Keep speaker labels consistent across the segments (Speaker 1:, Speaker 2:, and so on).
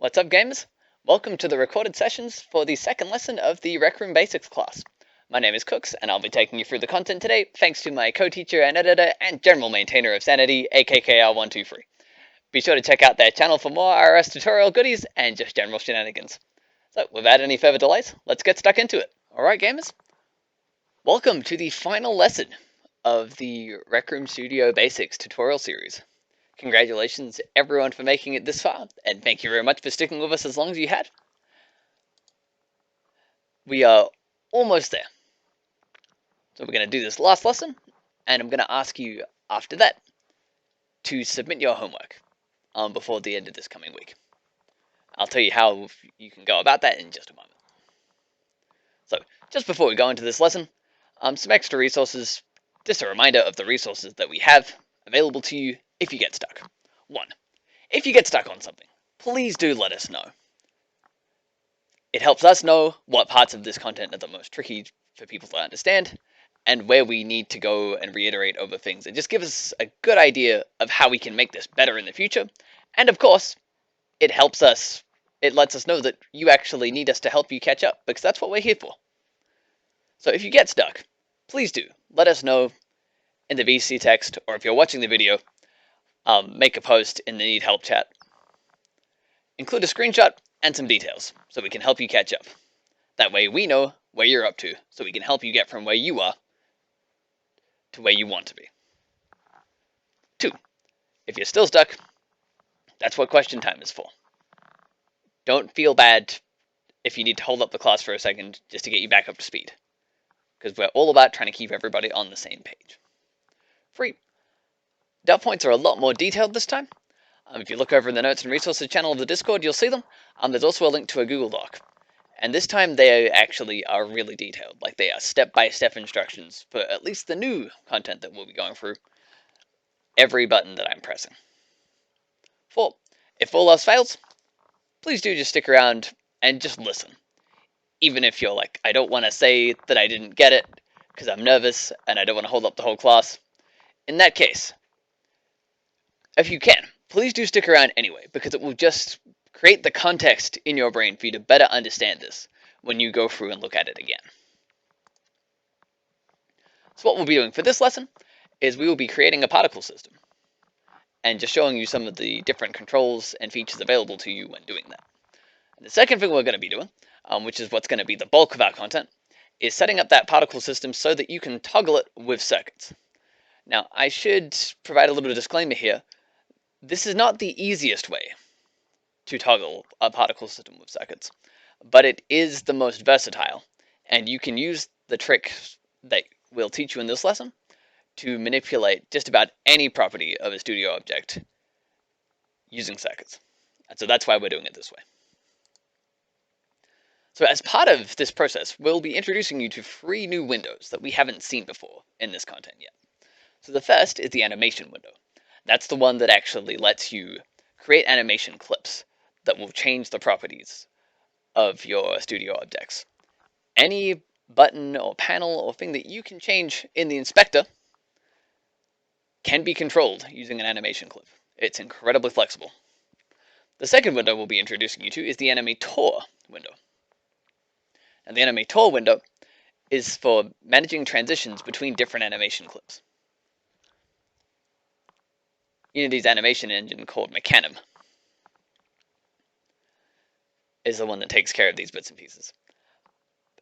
Speaker 1: What's up, gamers? Welcome to the recorded sessions for the second lesson of the Rec Room Basics class. My name is Cooks, and I'll be taking you through the content today, thanks to my co-teacher and editor and general maintainer of sanity, AKKR123. Be sure to check out their channel for more RRS tutorial goodies and just general shenanigans. So, without any further delays, let's get stuck into it. Alright, gamers? Welcome to the final lesson of the Rec Room Studio Basics tutorial series. Congratulations everyone for making it this far, and thank you very much for sticking with us as long as you had. We are almost there. So we're going to do this last lesson, and I'm going to ask you after that to submit your homework before the end of this coming week. I'll tell you how you can go about that in just a moment. So, just before we go into this lesson, some extra resources, just a reminder of the resources that we have available to you if you get stuck. 1. If you get stuck on something, please do let us know. It helps us know what parts of this content are the most tricky for people to understand, and where we need to go and reiterate over things, and just give us a good idea of how we can make this better in the future. And of course, it lets us know that you actually need us to help you catch up, because that's what we're here for. So if you get stuck, please do let us know in the VC text, or if you're watching the video, make a post in the Need Help chat. Include a screenshot and some details, so we can help you catch up. That way we know where you're up to, so we can help you get from where you are to where you want to be. 2. If you're still stuck, that's what question time is for. Don't feel bad if you need to hold up the class for a second just to get you back up to speed, because we're all about trying to keep everybody on the same page. 3. Dot points are a lot more detailed this time. If you look over in the notes and resources channel of the Discord, you'll see them. There's also a link to a Google Doc. And this time they actually are really detailed, like they are step-by-step instructions for at least the new content that we'll be going through. Every button that I'm pressing. 4. If all else fails, please do just stick around and just listen. Even if you're like, I don't want to say that I didn't get it, because I'm nervous and I don't want to hold up the whole class. In that case, if you can, please do stick around anyway, because it will just create the context in your brain for you to better understand this when you go through and look at it again. So what we'll be doing for this lesson is we will be creating a particle system and just showing you some of the different controls and features available to you when doing that. And the second thing we're going to be doing, which is what's going to be the bulk of our content, is setting up that particle system so that you can toggle it with circuits. Now, I should provide a little disclaimer here. This is not the easiest way to toggle a particle system with circuits, but it is the most versatile, and you can use the trick that we'll teach you in this lesson to manipulate just about any property of a studio object using circuits. And so that's why we're doing it this way. So as part of this process, we'll be introducing you to 3 new windows that we haven't seen before in this content yet. So the first is the animation window. That's the one that actually lets you create animation clips that will change the properties of your studio objects. Any button or panel or thing that you can change in the inspector can be controlled using an animation clip. It's incredibly flexible. The second window we'll be introducing you to is the Animator window. And the Animator window is for managing transitions between different animation clips. Unity's animation engine called Mechanim is the one that takes care of these bits and pieces.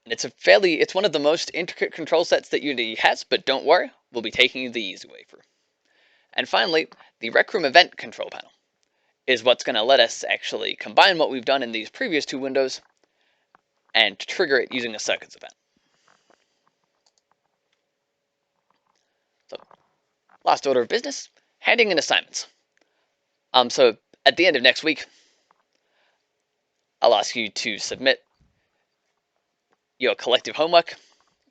Speaker 1: And it's one of the most intricate control sets that Unity has, but don't worry, we'll be taking you the easy way through. And finally, the Rec Room event control panel is what's going to let us actually combine what we've done in these previous 2 windows and trigger it using a circuits event. So, last order of business, handing in assignments. So at the end of next week, I'll ask you to submit your collective homework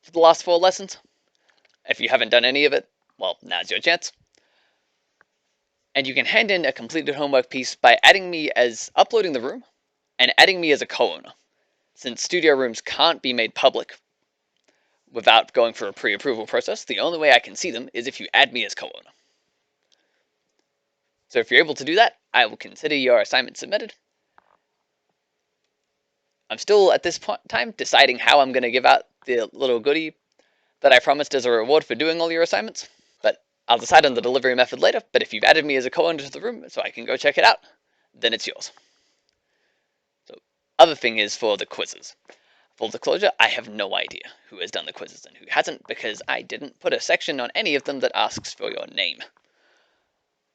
Speaker 1: for the last 4 lessons. If you haven't done any of it, well, now's your chance. And you can hand in a completed homework piece by uploading the room and adding me as a co-owner. Since studio rooms can't be made public without going through a pre-approval process, the only way I can see them is if you add me as co-owner. So if you're able to do that, I will consider your assignment submitted, I'm still, at this time, deciding how I'm going to give out the little goodie that I promised as a reward for doing all your assignments. But I'll decide on the delivery method later. But if you've added me as a co-owner to the room so I can go check it out, then it's yours. So, other thing is for the quizzes. Full disclosure, I have no idea who has done the quizzes and who hasn't, because I didn't put a section on any of them that asks for your name.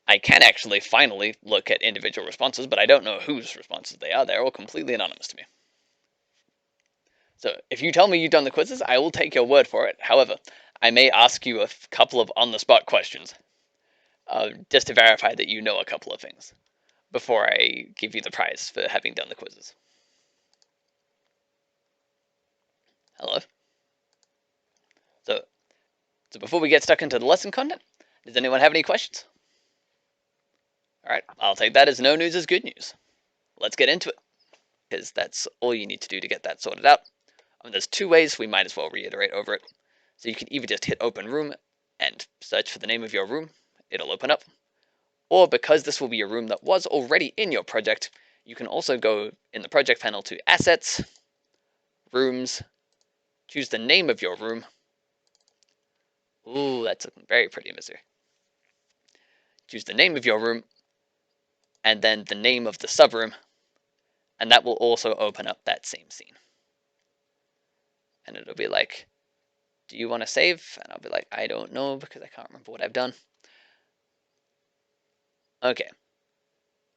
Speaker 1: I can actually finally look at individual responses, but I don't know whose responses they are. They're all completely anonymous to me. So if you tell me you've done the quizzes, I will take your word for it. However, I may ask you a couple of on-the-spot questions, just to verify that you know a couple of things, before I give you the prize for having done the quizzes. Hello? So before we get stuck into the lesson content, does anyone have any questions? Alright, I'll take that as no news is good news. Let's get into it, because that's all you need to do to get that sorted out. There's two ways, we might as well reiterate over it. So you can either just hit open room and search for the name of your room, it'll open up. Or because this will be a room that was already in your project, you can also go in the project panel to Assets, Rooms, choose the name of your room. Ooh, that's looking very pretty, mister. Choose the name of your room, and then the name of the subroom, and that will also open up that same scene. And it'll be like, do you want to save? And I'll be like, I don't know, because I can't remember what I've done. Okay.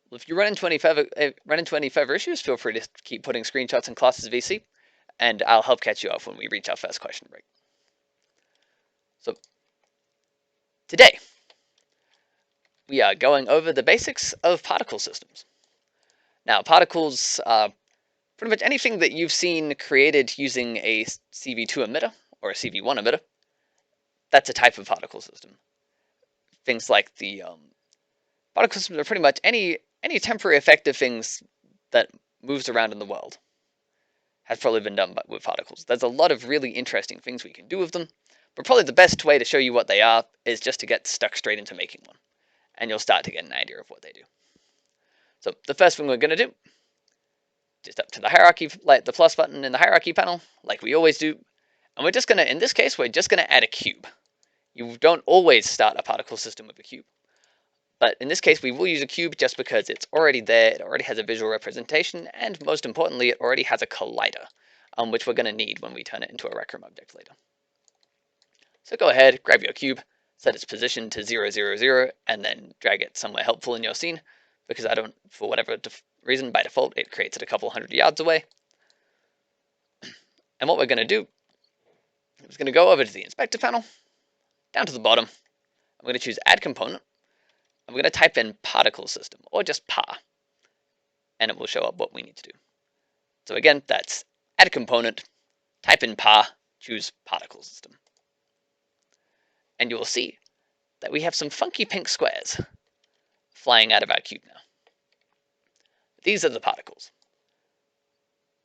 Speaker 1: Well, if you run into any further issues, feel free to keep putting screenshots in classes VC, and I'll help catch you up when we reach our first question break. So, today, we are going over the basics of particle systems. Now, particles are pretty much anything that you've seen created using a CV2 emitter or a CV1 emitter. That's a type of particle system. Things like the particle systems are pretty much any temporary effective things that moves around in the world has probably been done with particles. There's a lot of really interesting things we can do with them, but probably the best way to show you what they are is just to get stuck straight into making one, and you'll start to get an idea of what they do. So the first thing we're going to do, just up to the hierarchy, like the plus button in the hierarchy panel, like we always do, and we're just going to, in this case, we're just going to add a cube. You don't always start a particle system with a cube, but in this case we will use a cube just because it's already there, it already has a visual representation, and most importantly, it already has a collider, which we're going to need when we turn it into a Rec Room object later. So go ahead, grab your cube, set its position to 0, 0, 0, and then drag it somewhere helpful in your scene, because I don't, for whatever reason, by default, it creates it a couple hundred yards away. And what we're going to do is going to go over to the inspector panel, down to the bottom. I'm going to choose add component. I'm going to type in particle system, or just par, and it will show up what we need to do. So again, that's add component, type in par, choose particle system. And you will see that we have some funky pink squares flying out of our cube now. These are the particles.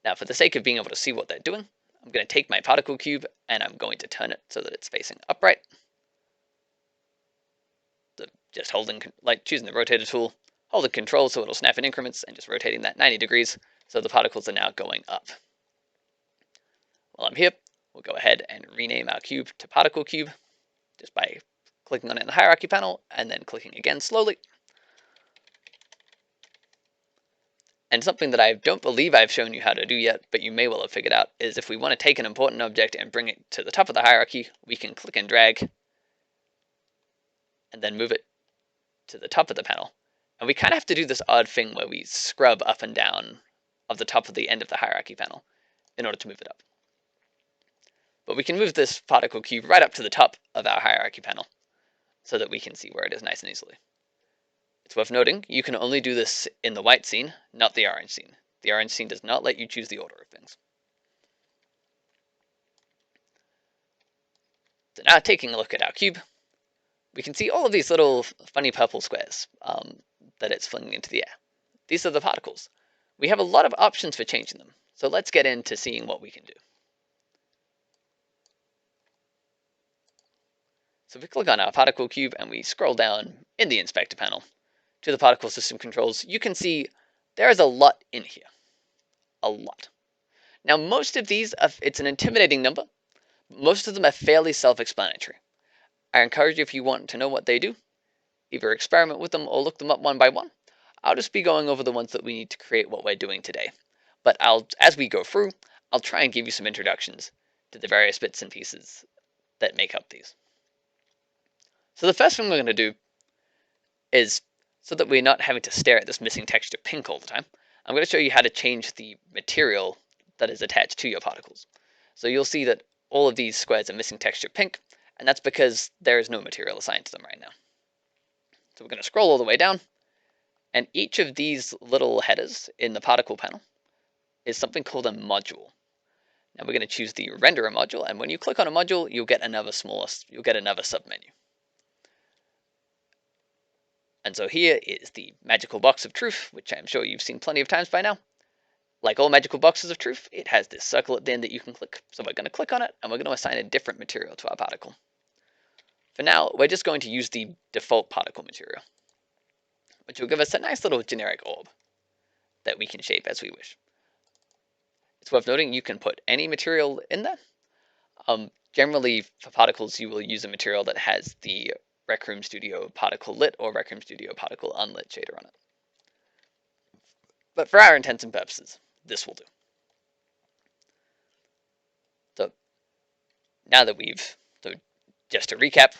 Speaker 1: Now, for the sake of being able to see what they're doing, I'm going to take my particle cube and I'm going to turn it so that it's facing upright. So just holding, like choosing the rotator tool, holding control so it'll snap in increments, and just rotating that 90 degrees so the particles are now going up. While I'm here, we'll go ahead and rename our cube to particle cube just by clicking on it in the hierarchy panel and then clicking again slowly. And something that I don't believe I've shown you how to do yet, but you may well have figured out, is if we want to take an important object and bring it to the top of the hierarchy, we can click and drag and then move it to the top of the panel. And we kind of have to do this odd thing where we scrub up and down of the top of the end of the hierarchy panel in order to move it up. But we can move this particle cube right up to the top of our hierarchy panel so that we can see where it is nice and easily. It's worth noting, you can only do this in the white scene, not the orange scene. The orange scene does not let you choose the order of things. So now taking a look at our cube, we can see all of these little funny purple squares that it's flinging into the air. These are the particles. We have a lot of options for changing them, so let's get into seeing what we can do. So if we click on our particle cube and we scroll down in the inspector panel to the particle system controls, you can see there is a lot in here. A lot. Now, most of these, it's an intimidating number. Most of them are fairly self-explanatory. I encourage you, if you want to know what they do, either experiment with them or look them up one by one. I'll just be going over the ones that we need to create what we're doing today. But as we go through, I'll try and give you some introductions to the various bits and pieces that make up these. So the first thing we're going to do is, so that we're not having to stare at this missing texture pink all the time, I'm going to show you how to change the material that is attached to your particles. So you'll see that all of these squares are missing texture pink, and that's because there is no material assigned to them right now. So we're going to scroll all the way down, and each of these little headers in the particle panel is something called a module. Now we're going to choose the renderer module, and when you click on a module, you'll get another submenu. And so here is the magical box of truth, which I'm sure you've seen plenty of times by now. Like all magical boxes of truth, it has this circle at the end that you can click. So we're going to click on it, and we're going to assign a different material to our particle. For now, we're just going to use the default particle material, which will give us a nice little generic orb that we can shape as we wish. It's worth noting you can put any material in there. Generally, for particles, you will use a material that has the Rec Room Studio Particle Lit or Rec Room Studio Particle Unlit shader on it. But for our intents and purposes, this will do. So now that just to recap,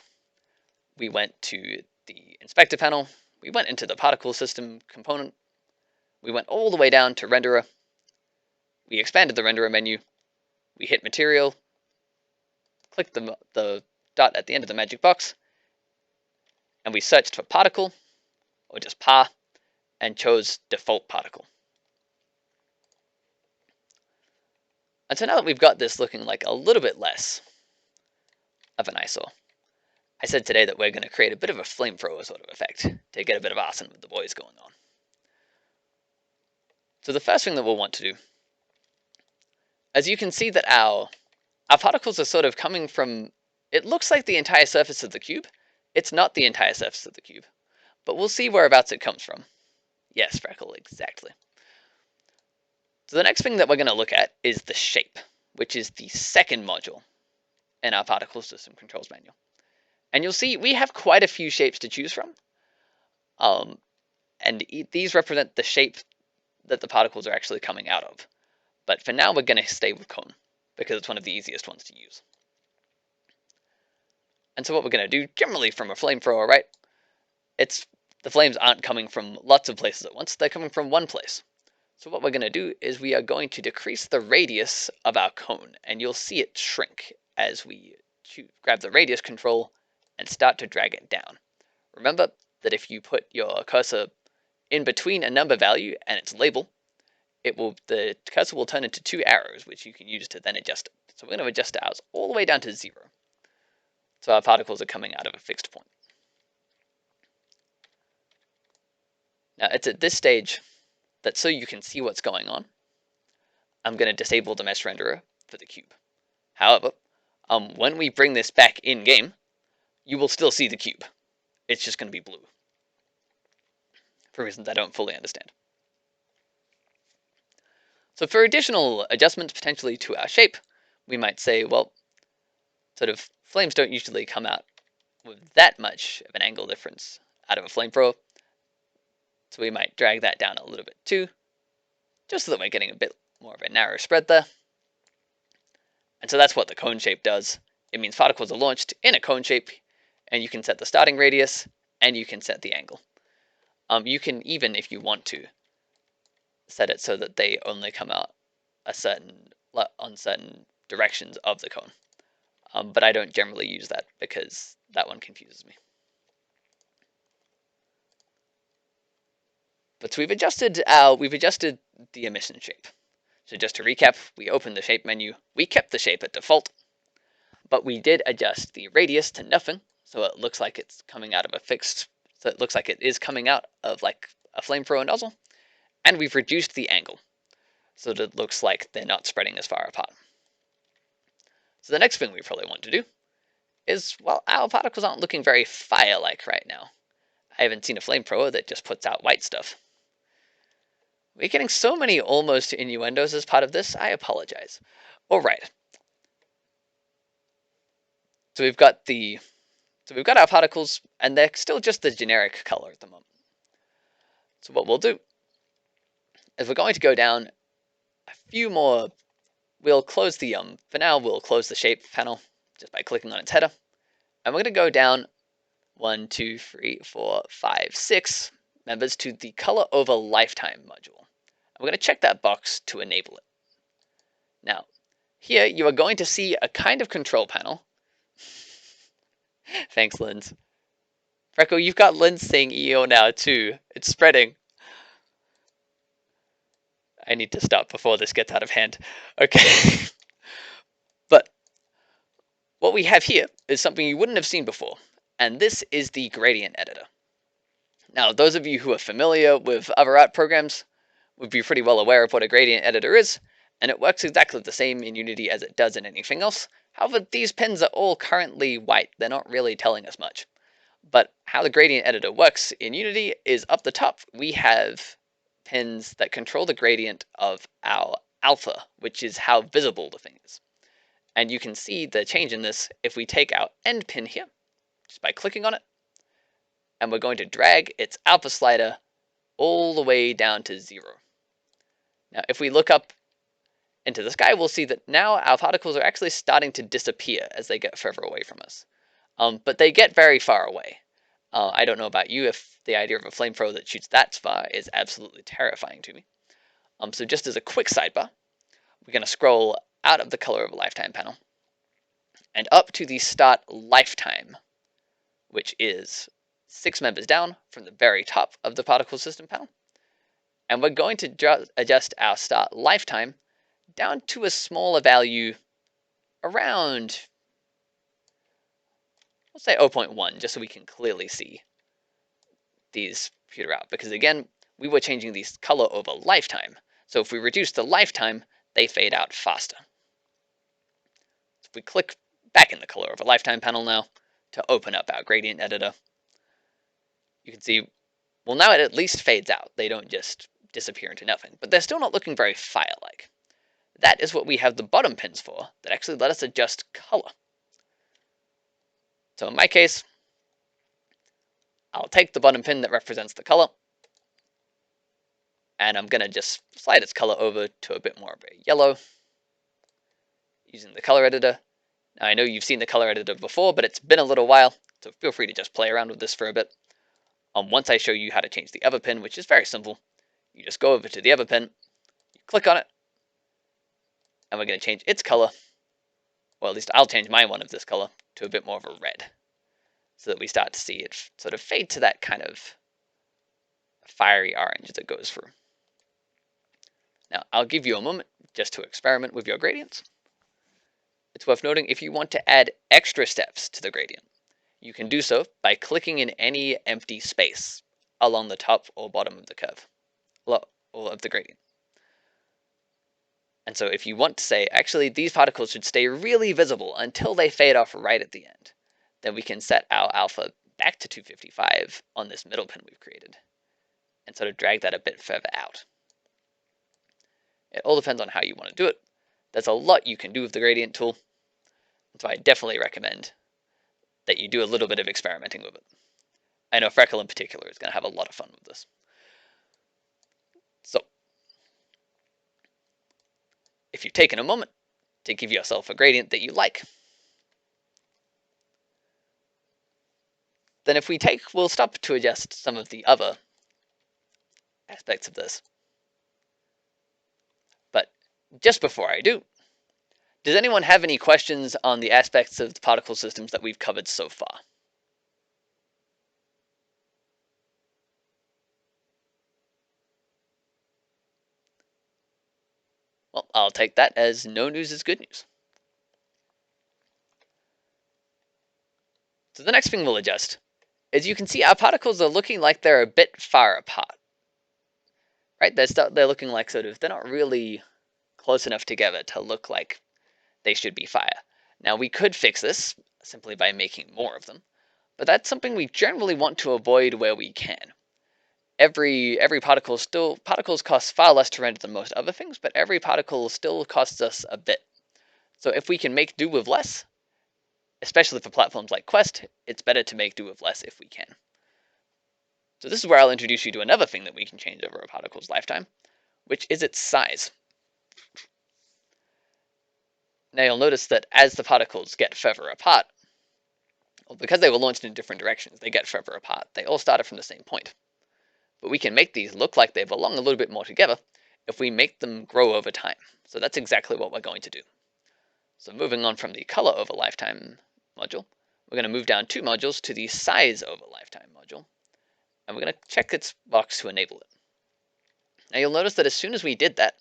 Speaker 1: we went to the inspector panel, we went into the particle system component, we went all the way down to renderer, we expanded the renderer menu, we hit material, clicked the dot at the end of the magic box, and we searched for particle, or just par, and chose default particle. And so now that we've got this looking like a little bit less of an eyesore, I said today that we're going to create a bit of a flamethrower sort of effect to get a bit of arson with the boys going on. So the first thing that we'll want to do, as you can see that our particles are sort of coming from, it looks like the entire surface of the cube. It's not the entire surface of the cube, but we'll see whereabouts it comes from. Yes, Freckle, exactly. So the next thing that we're going to look at is the shape, which is the second module in our particle system controls manual. And you'll see we have quite a few shapes to choose from. And these represent the shape that the particles are actually coming out of. But for now, we're going to stay with cone, because it's one of the easiest ones to use. And so what we're going to do, generally from a flamethrower, right, the flames aren't coming from lots of places at once, they're coming from one place. So what we're going to do is we are going to decrease the radius of our cone, and you'll see it shrink as we grab the radius control and start to drag it down. Remember that if you put your cursor in between a number value and its label, the cursor will turn into two arrows, which you can use to then adjust it. So we're going to adjust ours all the way down to 0. So our particles are coming out of a fixed point. Now it's at this stage that, so you can see what's going on, I'm going to disable the mesh renderer for the cube. However, when we bring this back in game, you will still see the cube. It's just going to be blue, for reasons I don't fully understand. So for additional adjustments potentially to our shape, we might say, well, sort of flames don't usually come out with that much of an angle difference out of a flamethrower. So we might drag that down a little bit too, just so that we're getting a bit more of a narrow spread there. And so that's what the cone shape does. It means particles are launched in a cone shape, and you can set the starting radius, and you can set the angle. You can even, if you want to, set it so that they only come out on certain directions of the cone. But I don't generally use that because that one confuses me. But so we've adjusted the emission shape. So just to recap, we opened the shape menu, we kept the shape at default, but we did adjust the radius to nothing, so it looks like it's coming out of a fixed, so it looks like it is coming out of like a flamethrower nozzle, and we've reduced the angle, so that it looks like they're not spreading as far apart. So the next thing we probably want to do is, well, our particles aren't looking very fire-like right now. I haven't seen a flamethrower that just puts out white stuff. We're getting so many almost innuendos as part of this. I apologize. All right. So we've got our particles, and they're still just the generic color at the moment. So what we'll do is we're going to go down a few more. We'll close the for now we'll close the shape panel just by clicking on its header, and we're going to go down 1, 2, 3, 4, 5, 6 members to the color over lifetime module. And we're going to check that box to enable it. Now, here you are going to see a kind of control panel. Thanks, Linz. Freckle, you've got Linz saying EO now too. It's spreading. I need to stop before this gets out of hand. Okay. But what we have here is something you wouldn't have seen before, and this is the gradient editor. Now, those of you who are familiar with other art programs would be pretty well aware of what a gradient editor is, and it works exactly the same in Unity as it does in anything else. However, these pins are all currently white. They're not really telling us much. But how the gradient editor works in Unity is up the top, we have pins that control the gradient of our alpha, which is how visible the thing is. And you can see the change in this if we take our end pin here, just by clicking on it, and we're going to drag its alpha slider all the way down to 0. Now, if we look up into the sky, we'll see that now our particles are actually starting to disappear as they get further away from us. But they get very far away. I don't know about you if the idea of a flamethrower that shoots that far is absolutely terrifying to me. So just as a quick sidebar, we're going to scroll out of the color of a lifetime panel and up to the start lifetime, which is 6 members down from the very top of the particle system panel. And we're going to adjust our start lifetime down to a smaller value around, we'll say 0.1, just so we can clearly see these peter out. Because again, we were changing these color over lifetime. So if we reduce the lifetime, they fade out faster. So if we click back in the color over lifetime panel now to open up our gradient editor, you can see, well, now it at least fades out. They don't just disappear into nothing, but they're still not looking very fire-like. That is what we have the bottom pins for, that actually let us adjust color. So in my case, I'll take the bottom pin that represents the color, and I'm going to just slide its color over to a bit more of a yellow, using the color editor. Now I know you've seen the color editor before, but it's been a little while, so feel free to just play around with this for a bit. Once I show you how to change the other pin, which is very simple, you just go over to the other pin, you click on it, and we're going to change its color, or at least I'll change my one of this color, to a bit more of a red, so that we start to see it sort of fade to that kind of fiery orange that goes through. Now, I'll give you a moment just to experiment with your gradients. It's worth noting, if you want to add extra steps to the gradient, you can do so by clicking in any empty space along the top or bottom of the curve, or of the gradient. And so if you want to say, actually, these particles should stay really visible until they fade off right at the end, then we can set our alpha back to 255 on this middle pin we've created, and sort of drag that a bit further out. It all depends on how you want to do it. There's a lot you can do with the gradient tool, so I definitely recommend that you do a little bit of experimenting with it. I know Freckle in particular is going to have a lot of fun with this. So, if you've taken a moment to give yourself a gradient that you like, then we'll stop to adjust some of the other aspects of this. But just before I do, does anyone have any questions on the aspects of the particle systems that we've covered so far? Well, I'll take that as no news is good news. So the next thing we'll adjust is, you can see our particles are looking like they're a bit far apart. Right? They're looking like they're not really close enough together to look like they should be fire. Now, we could fix this simply by making more of them, but that's something we generally want to avoid where we can. every particle still, particles cost far less to render than most other things, but every particle still costs us a bit. So if we can make do with less, especially for platforms like Quest, it's better to make do with less if we can. So this is where I'll introduce you to another thing that we can change over a particle's lifetime, which is its size. Now you'll notice that as the particles get further apart, well, because they were launched in different directions, they get further apart. They all started from the same point. But we can make these look like they belong a little bit more together if we make them grow over time. So that's exactly what we're going to do. So moving on from the color over lifetime module, we're going to move down 2 modules to the size over lifetime module, and we're going to check its box to enable it. Now you'll notice that as soon as we did that,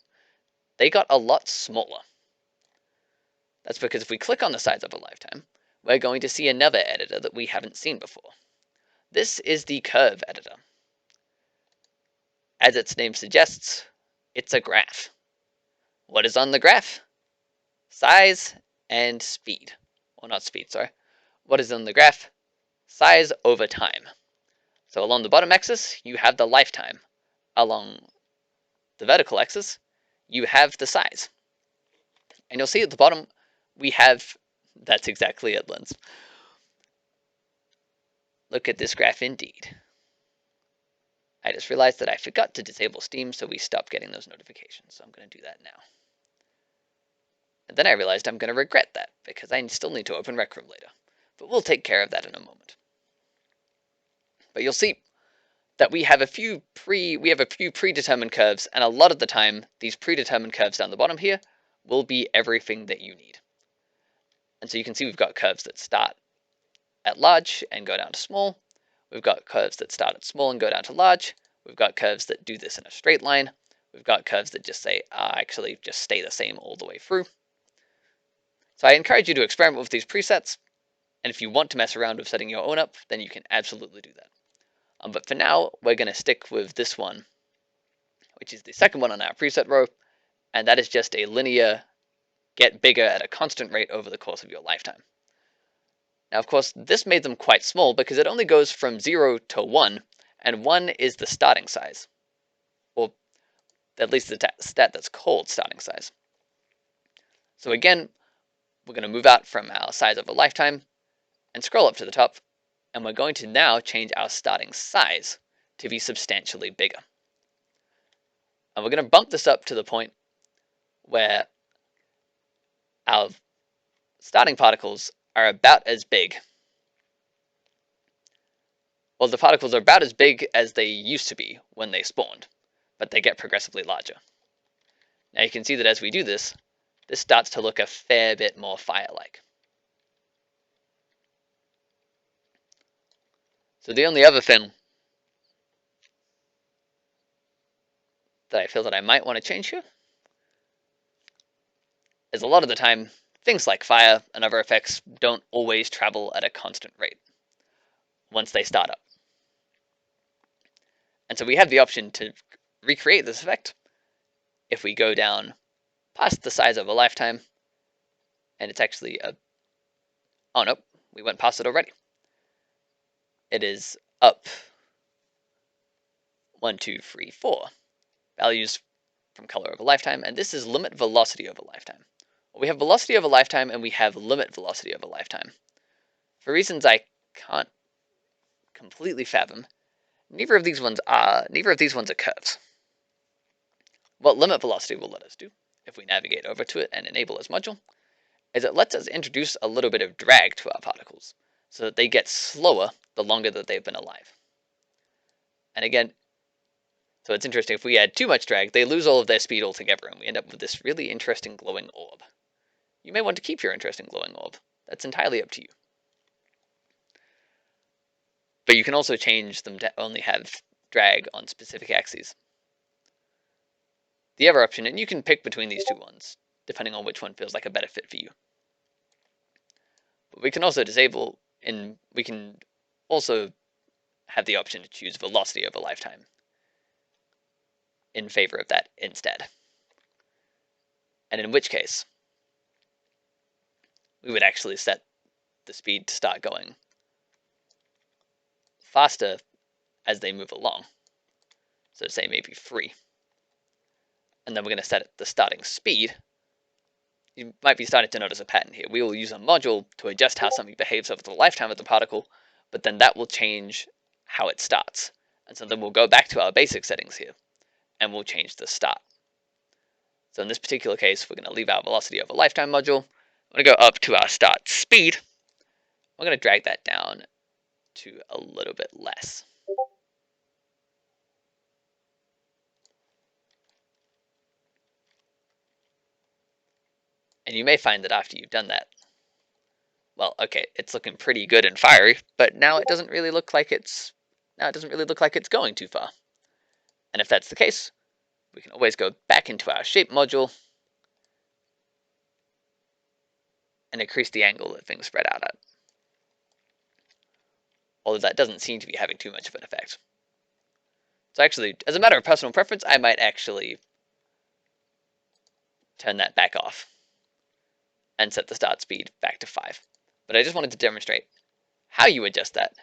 Speaker 1: they got a lot smaller. That's because if we click on the size over lifetime, we're going to see another editor that we haven't seen before. This is the curve editor. As its name suggests, it's a graph. What is on the graph? Size and speed. Well, not speed, sorry. What is on the graph? Size over time. So along the bottom axis, you have the lifetime. Along the vertical axis, you have the size. And you'll see at the bottom, we have, that's exactly it, Lens. Look at this graph indeed. I just realized that I forgot to disable Steam, so we stopped getting those notifications. So I'm going to do that now. And then I realized I'm going to regret that, because I still need to open Rec Room later. But we'll take care of that in a moment. But you'll see that we have a few predetermined curves, and a lot of the time, these predetermined curves down the bottom here will be everything that you need. And so you can see we've got curves that start at large and go down to small. We've got curves that start at small and go down to large. We've got curves that do this in a straight line. We've got curves that just say, actually just stay the same all the way through. So I encourage you to experiment with these presets, and if you want to mess around with setting your own up, then you can absolutely do that. But for now, we're going to stick with this one, which is the second one on our preset row, and that is just a linear get bigger at a constant rate over the course of your lifetime. Now, of course, this made them quite small because it only goes from 0 to 1, and 1 is the starting size, or at least the stat that's called starting size. So again, we're going to move out from our size over lifetime and scroll up to the top, and we're going to now change our starting size to be substantially bigger. And we're going to bump this up to the point where our starting particles are about as big. Well, the particles are about as big as they used to be when they spawned, but they get progressively larger. Now you can see that as we do this, this starts to look a fair bit more fire-like. So the only other thing that I feel that I might want to change here is a lot of the time, things like fire and other effects don't always travel at a constant rate once they start up. And so we have the option to recreate this effect if we go down past the size of a lifetime, and it's actually a... Oh, nope, we went past it already. It is up 1, 2, 3, 4 values from color over lifetime, and this is limit velocity over lifetime. We have velocity over lifetime, and we have limit velocity over lifetime. For reasons I can't completely fathom, neither of these ones are curves. What limit velocity will let us do, if we navigate over to it and enable this module, is it lets us introduce a little bit of drag to our particles, so that they get slower the longer that they've been alive. And again, so it's interesting, if we add too much drag, they lose all of their speed altogether, and we end up with this really interesting glowing orb. You may want to keep your interesting glowing orb. That's entirely up to you. But you can also change them to only have drag on specific axes. The other option, and you can pick between these two ones, depending on which one feels like a better fit for you. But we can also disable, and we can also have the option to choose velocity over lifetime in favor of that instead. And in which case, we would actually set the speed to start going faster as they move along. So say maybe 3. And then we're going to set the starting speed. You might be starting to notice a pattern here. We will use a module to adjust how something behaves over the lifetime of the particle, but then that will change how it starts. And so then we'll go back to our basic settings here, and we'll change the start. So in this particular case, we're going to leave our velocity over lifetime module. We're going to go up to our start speed. We're going to drag that down to a little bit less. And you may find that after you've done that, well, okay, it's looking pretty good and fiery, but now it doesn't really look like it's going too far. And if that's the case, we can always go back into our shape module and increase the angle that things spread out at. Although that doesn't seem to be having too much of an effect. So actually, as a matter of personal preference, I might actually turn that back off and set the start speed back to 5. But I just wanted to demonstrate how you adjust that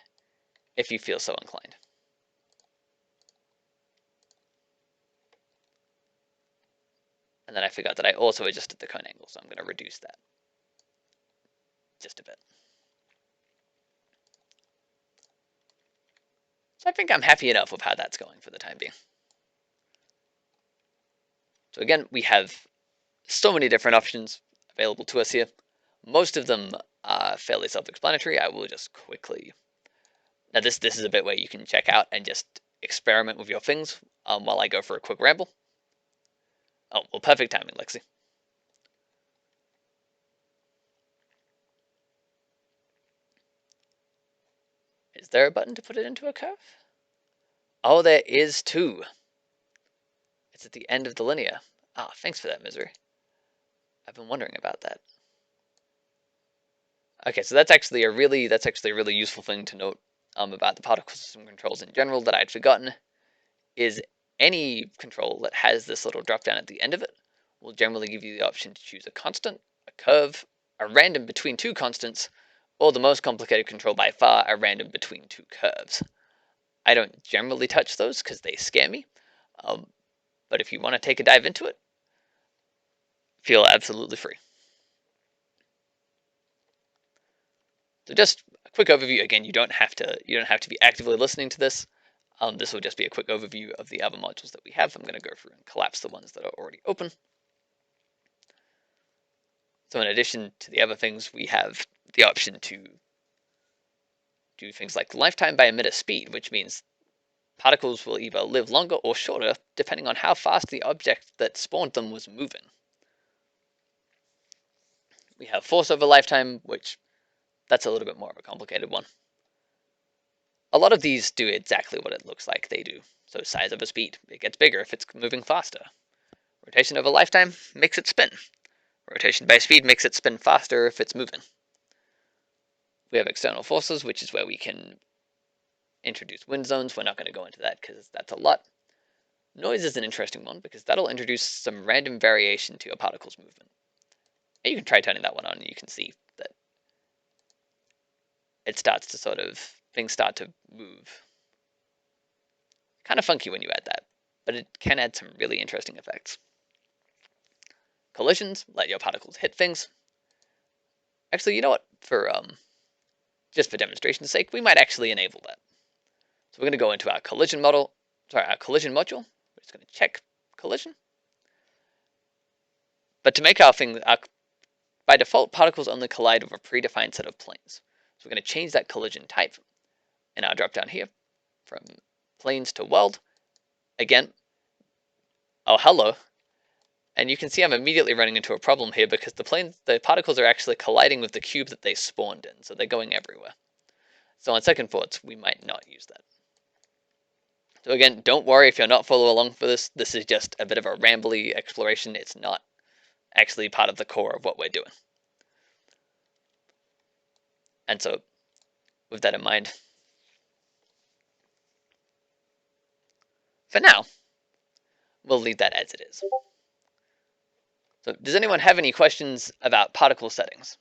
Speaker 1: if you feel so inclined. And then I forgot that I also adjusted the cone angle, so I'm going to reduce that just a bit. So I think I'm happy enough with how that's going for the time being. So again, we have so many different options available to us here. Most of them are fairly self-explanatory. I will just quickly... Now this is a bit where you can check out and just experiment with your things while I go for a quick ramble. Oh, well, perfect timing, Lexi. Is there a button to put it into a curve? Oh, there is too. It's at the end of the linear. Ah, thanks for that, Misery. I've been wondering about that. Okay, so that's actually a really useful thing to note about the particle system controls in general that I'd forgotten. Is any control that has this little drop down at the end of it will generally give you the option to choose a constant, a curve, a random between 2 constants, or the most complicated control by far, a random between 2 curves. I don't generally touch those because they scare me, but if you want to take a dive into it, feel absolutely free. So just a quick overview. Again, you don't have to be actively listening to this. This will just be a quick overview of the other modules that we have. I'm going to go through and collapse the ones that are already open. So in addition to the other things, we have the option to do things like lifetime by emitter speed, which means particles will either live longer or shorter depending on how fast the object that spawned them was moving. We have force over lifetime, which that's a little bit more of a complicated one. A lot of these do exactly what it looks like they do. So size over speed, it gets bigger if it's moving faster. Rotation over lifetime makes it spin. Rotation by speed makes it spin faster if it's moving. We have external forces, which is where we can introduce wind zones. We're not going to go into that because that's a lot. Noise is an interesting one because that'll introduce some random variation to your particle's movement. And you can try turning that one on and you can see that it starts to things start to move. Kind of funky when you add that, but it can add some really interesting effects. Collisions, let your particles hit things. Actually, you know what? Just for demonstration's sake, we might actually enable that. So we're going to go into our collision module. We're just going to check collision. But to make our thing, by default, particles only collide with a predefined set of planes. So we're going to change that collision type in our drop down here from planes to world. Again, oh hello. And you can see I'm immediately running into a problem here because the particles are actually colliding with the cube that they spawned in, so they're going everywhere. So on second thoughts, we might not use that. So again, don't worry if you're not following along for this. This is just a bit of a rambly exploration. It's not actually part of the core of what we're doing. And so, with that in mind, for now, we'll leave that as it is. So does anyone have any questions about particle settings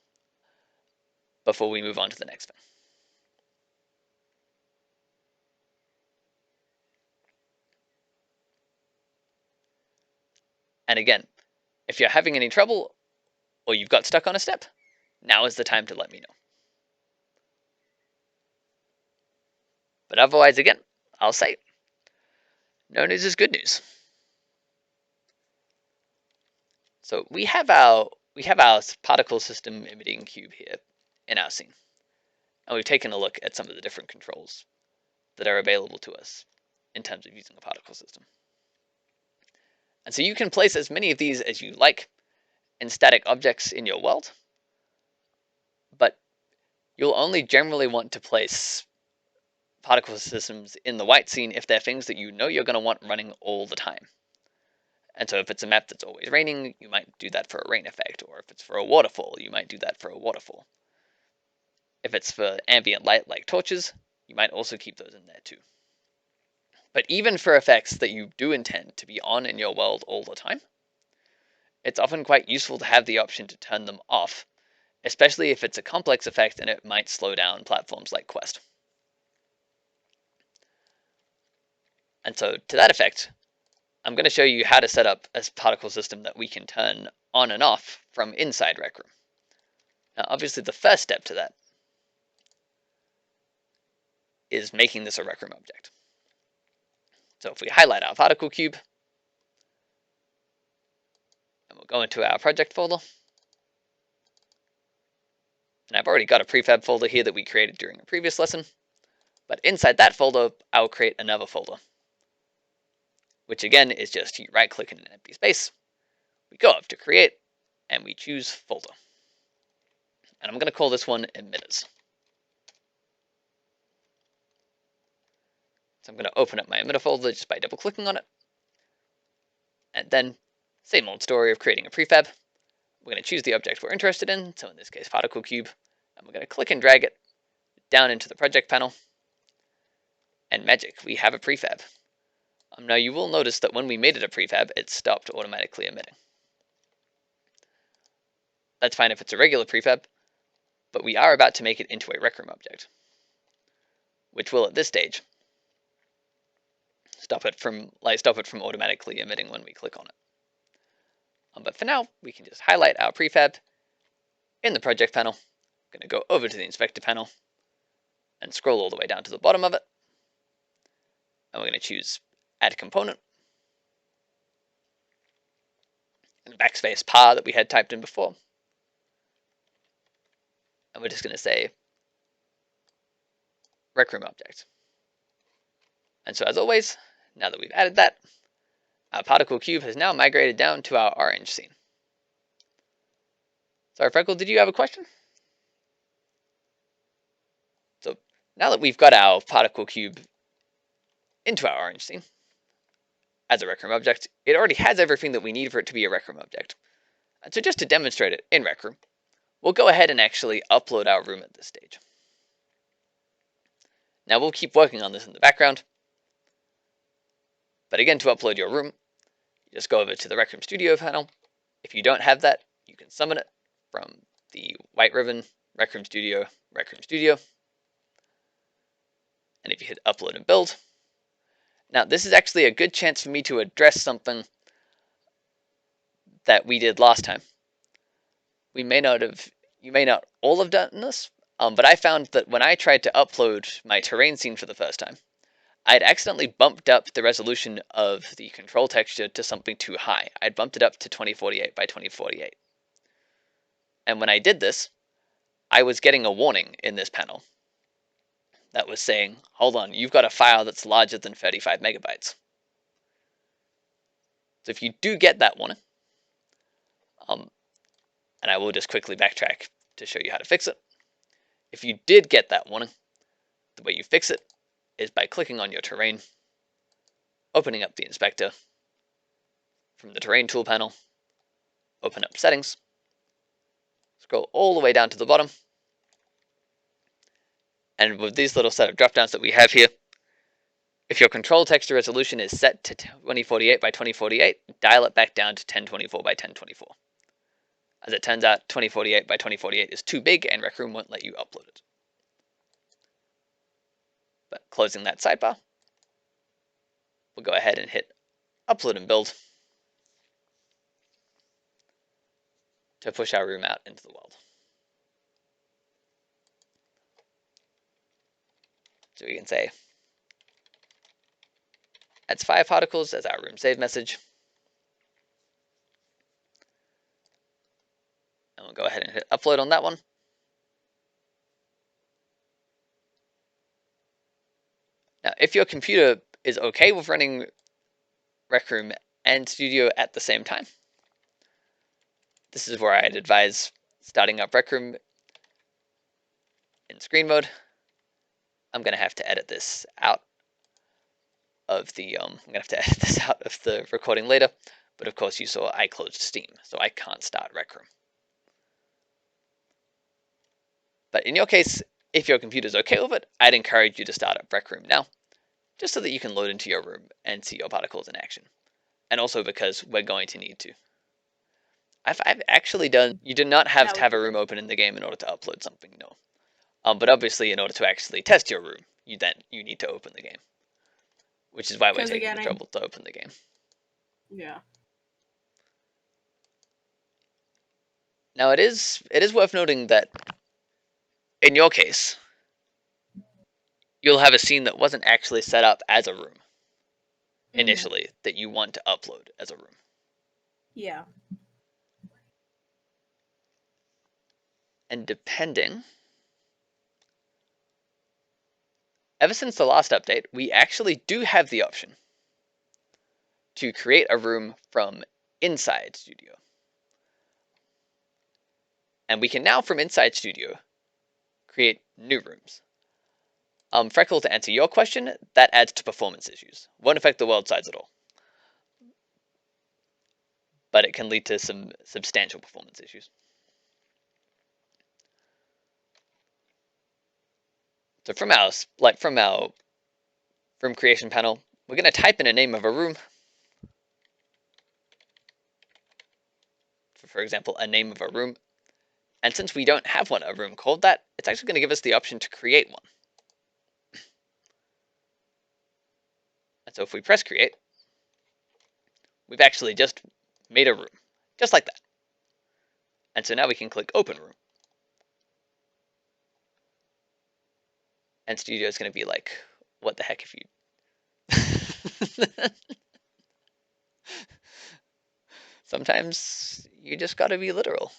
Speaker 1: before we move on to the next thing? And again, if you're having any trouble or you've got stuck on a step, now is the time to let me know. But otherwise, again, I'll say, no news is good news. So we have our particle system emitting cube here in our scene. And we've taken a look at some of the different controls that are available to us in terms of using a particle system. And so you can place as many of these as you like in static objects in your world, but you'll only generally want to place particle systems in the white scene if they're things that you know you're going to want running all the time. And so if it's a map that's always raining, you might do that for a rain effect, or if it's for a waterfall, you might do that for a waterfall. If it's for ambient light like torches, you might also keep those in there too. But even for effects that you do intend to be on in your world all the time, it's often quite useful to have the option to turn them off, especially if it's a complex effect and it might slow down platforms like Quest. And so to that effect, I'm going to show you how to set up a particle system that we can turn on and off from inside Rec Room. Now, obviously, the first step to that is making this a Rec Room object. So if we highlight our particle cube, and we'll go into our project folder, and I've already got a prefab folder here that we created during a previous lesson, but inside that folder, I'll create another folder, which again is just you right-click in an empty space, we go up to create, and we choose folder. And I'm going to call this one emitters. So I'm going to open up my emitter folder just by double-clicking on it. And then, same old story of creating a prefab. We're going to choose the object we're interested in, so in this case particle cube, and we're going to click and drag it down into the project panel. And magic, we have a prefab. Now you will notice that when we made it a prefab, it stopped automatically emitting. That's fine if it's a regular prefab, but we are about to make it into a Rec Room object, which will at this stage stop it from automatically emitting when we click on it. But for now, we can just highlight our prefab in the project panel. I'm going to go over to the inspector panel and scroll all the way down to the bottom of it. And we're going to choose add component. And backspace par that we had typed in before. And we're just going to say Rec Room object. And so as always, now that we've added that, our particle cube has now migrated down to our orange scene. Sorry, Freckle, did you have a question? So now that we've got our particle cube into our orange scene as a Rec Room object, it already has everything that we need for it to be a Rec Room object. And so just to demonstrate it in Rec Room, we'll go ahead and actually upload our room at this stage. Now we'll keep working on this in the background. But again, to upload your room, you just go over to the Rec Room Studio panel. If you don't have that, you can summon it from the white ribbon, Rec Room Studio, Rec Room Studio. And if you hit upload and build, now this is actually a good chance for me to address something that we did last time. You may not all have done this, but I found that when I tried to upload my terrain scene for the first time, I'd accidentally bumped up the resolution of the control texture to something too high. I'd bumped it up to 2048 by 2048. And when I did this, I was getting a warning in this panel that was saying, hold on, you've got a file that's larger than 35 megabytes. So if you do get that warning, and I will just quickly backtrack to show you how to fix it. If you did get that warning, the way you fix it is by clicking on your terrain, opening up the inspector, from the terrain tool panel, open up settings, scroll all the way down to the bottom, and with these little set of drop downs that we have here, if your control texture resolution is set to 2048 by 2048, dial it back down to 1024 by 1024. As it turns out, 2048 by 2048 is too big and Rec Room won't let you upload it. But closing that sidebar, we'll go ahead and hit upload and build. to push our room out into the world. So we can say adds 5 particles as our room save message. And we'll go ahead and hit upload on that one. Now, if your computer is okay with running Rec Room and Studio at the same time, this is where I'd advise starting up Rec Room in screen mode. I'm gonna have to edit this out of the recording later. But of course, you saw I closed Steam, so I can't start Rec Room. But in your case, if your computer's okay with it, I'd encourage you to start up Rec Room now, just so that you can load into your room and see your particles in action. And also because we're going to need to. I've actually done, you do not have to have a room open in the game in order to upload something, no. But obviously in order to actually test your room, you need to open the game. Which is why we're taking the trouble to open the game.
Speaker 2: Yeah.
Speaker 1: Now it is worth noting that in your case, you'll have a scene that wasn't actually set up as a room initially that you want to upload as a room.
Speaker 2: Yeah.
Speaker 1: And depending, ever since the last update, we actually do have the option to create a room from inside Studio. And we can now, from inside Studio, create new rooms. Freckle, to answer your question, that adds to performance issues. Won't affect the world size at all. But it can lead to some substantial performance issues. So from our room creation panel, we're going to type in a name of a room. For example, a name of a room. And since we don't have a room called that, it's actually going to give us the option to create one. And so if we press create, we've actually just made a room, just like that. And so now we can click open room. And Studio is going to be like, what the heck if you... Sometimes you just gotta be literal.